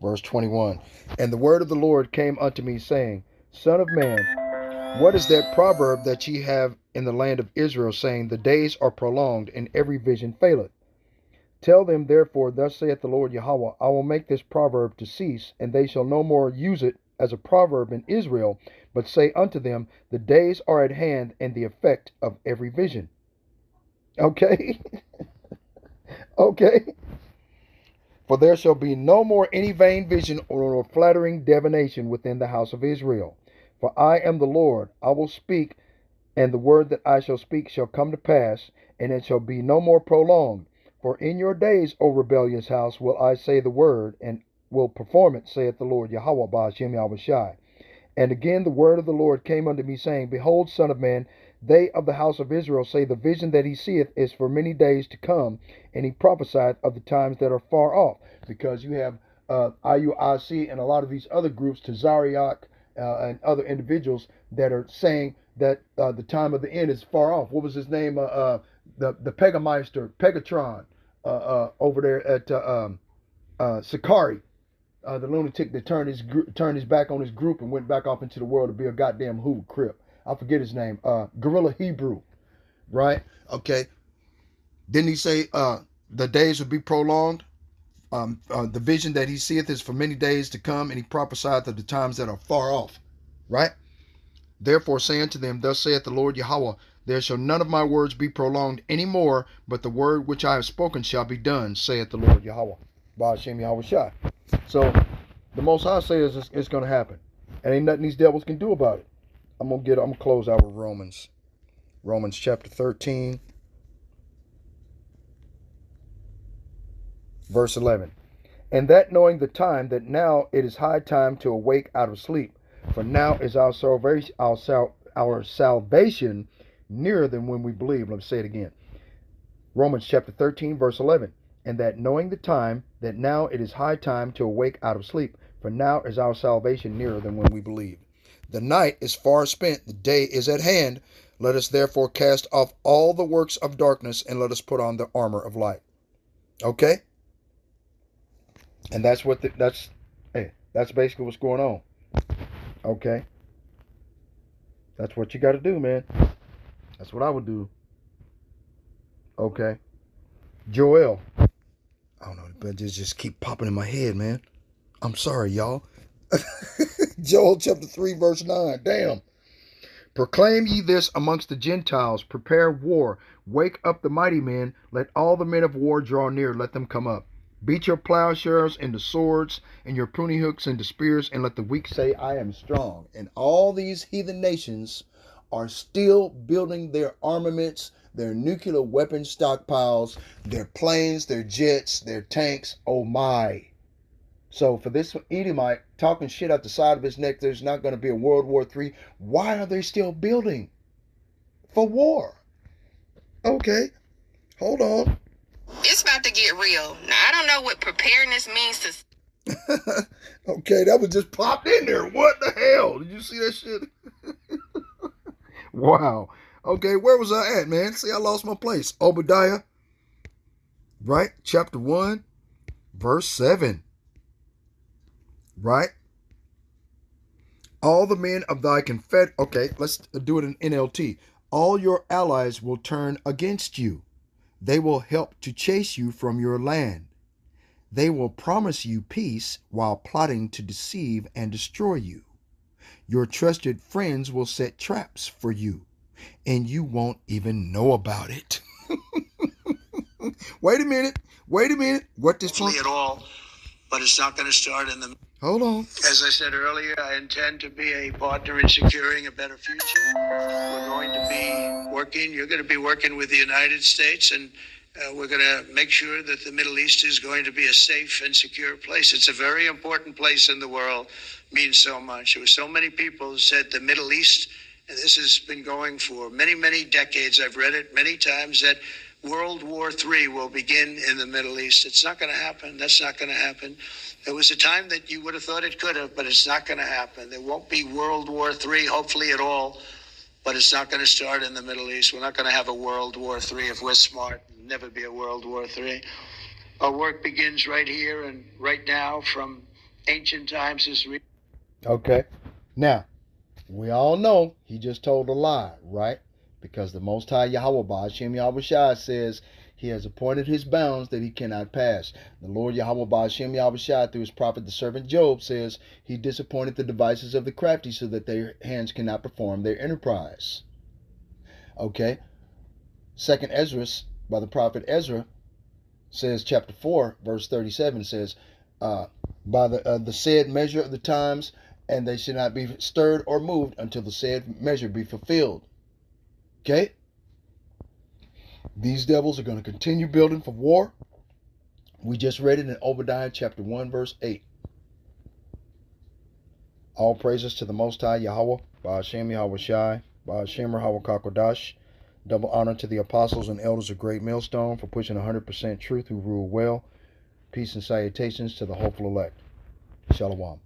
Speaker 1: verse 21. And the word of the Lord came unto me, saying, Son of man, what is that proverb that ye have in the land of Israel, saying, the days are prolonged, and every vision faileth? Tell them, therefore, thus saith the Lord Yahweh, I will make this proverb to cease, and they shall no more use it as a proverb in Israel, but say unto them, the days are at hand, and the effect of every vision. Okay? Okay? For there shall be no more any vain vision or flattering divination within the house of Israel. For I am the Lord, I will speak, and the word that I shall speak shall come to pass, and it shall be no more prolonged. For in your days, O rebellious house, will I say the word, and will perform it, saith the Lord Yahweh Ba'ashem Yahweh Shai. And again the word of the Lord came unto me, saying, Behold, son of man, they of the house of Israel say the vision that he seeth is for many days to come, and he prophesieth of the times that are far off. Because you have IUIC and a lot of these other groups, Tazariak and other individuals that are saying that the time of the end is far off. What was his name? The Pegameister, Pegatron, over there at Sakari, the lunatic that turned his back on his group and went back off into the world to be a goddamn Hoover Crip. I forget his name. Gorilla Hebrew, right? Okay. Didn't he say the days would be prolonged? The vision that he seeth is for many days to come, and he prophesieth of the times that are far off, right? Therefore say unto them, thus saith the Lord Yahweh, there shall none of my words be prolonged any more, but the word which I have spoken shall be done, saith the Lord Yahweh. Ba'ashem Yahweh Shai. So the Most High says it's going to happen, and ain't nothing these devils can do about it. I'm gonna close out with Romans chapter 13, verse 11. And that knowing the time, that now it is high time to awake out of sleep, for now is our salvation nearer than when we believe. Let me say it again. Romans chapter 13, verse 11. And that knowing the time, that now it is high time to awake out of sleep, for now is our salvation nearer than when we believe. The night is far spent, the day is at hand. Let us therefore cast off all the works of darkness, and let us put on the armor of light. Okay? And that's what that's basically what's going on. Okay, that's what you got to do, man. That's what I would do. Okay, Joel. I don't know, but just keep popping in my head, man. I'm sorry, y'all. Joel chapter 3, verse 9. Damn. Proclaim ye this amongst the Gentiles, prepare war, wake up the mighty men, let all the men of war draw near, let them come up. Beat your plowshares into swords, and your pruning hooks into spears, and let the weak say, I am strong. And all these heathen nations are still building their armaments, their nuclear weapon stockpiles, their planes, their jets, their tanks. Oh my. So for this Edomite talking shit out the side of his neck, there's not going to be a World War III. Why are they still building for war? Okay, hold on.
Speaker 4: It's about to get real. Now, I don't know what preparedness means to...
Speaker 1: Okay, that was just popped in there. What the hell? Did you see that shit? Wow. Okay, where was I at, man? See, I lost my place. Obadiah, right? Chapter 1, verse 7. Right? All the men of thy confederate... Okay, let's do it in NLT. All your allies will turn against you. They will help to chase you from your land. They will promise you peace while plotting to deceive and destroy you. Your trusted friends will set traps for you, and you won't even know about it. Wait a minute. What this
Speaker 2: Hopefully at all, but it's not going to start in the...
Speaker 1: Hold on.
Speaker 2: As I said earlier, I intend to be a partner in securing a better future. We're going to be working, you're going to be working with the United States, and we're going to make sure that the Middle East is going to be a safe and secure place. It's a very important place in the world, means so much. There were so many people who said the Middle East, and this has been going for many, many decades. I've read it many times, that World War III will begin in the Middle East. It's not going to happen. That's not going to happen. There was a time that you would have thought it could have, but it's not going to happen. There won't be World War III, hopefully at all, but it's not going to start in the Middle East. We're not going to have a World War III if we're smart. There'll never be a World War III. Our work begins right here and right now from ancient times.
Speaker 1: Okay. Now, we all know he just told a lie, right? Because the Most High Yahweh Ba'ashem Yahushua says he has appointed his bounds that he cannot pass. The Lord Yahweh Ba'ashem Yahushua, through his prophet, the servant Job, says he disappointed the devices of the crafty so that their hands cannot perform their enterprise. Okay. Second Ezra, by the prophet Ezra, says, chapter 4, verse 37, says, by the said measure of the times, and they should not be stirred or moved until the said measure be fulfilled. Okay? These devils are going to continue building for war. We just read it in Obadiah chapter 1, verse 8. All praises to the Most High Yahweh, Ba'ashem Yahweh Shai, Ba'ashem Yahweh Kakodash. Double honor to the apostles and elders of Great Millstone for pushing 100% truth who rule well. Peace and salutations to the hopeful elect. Shalom.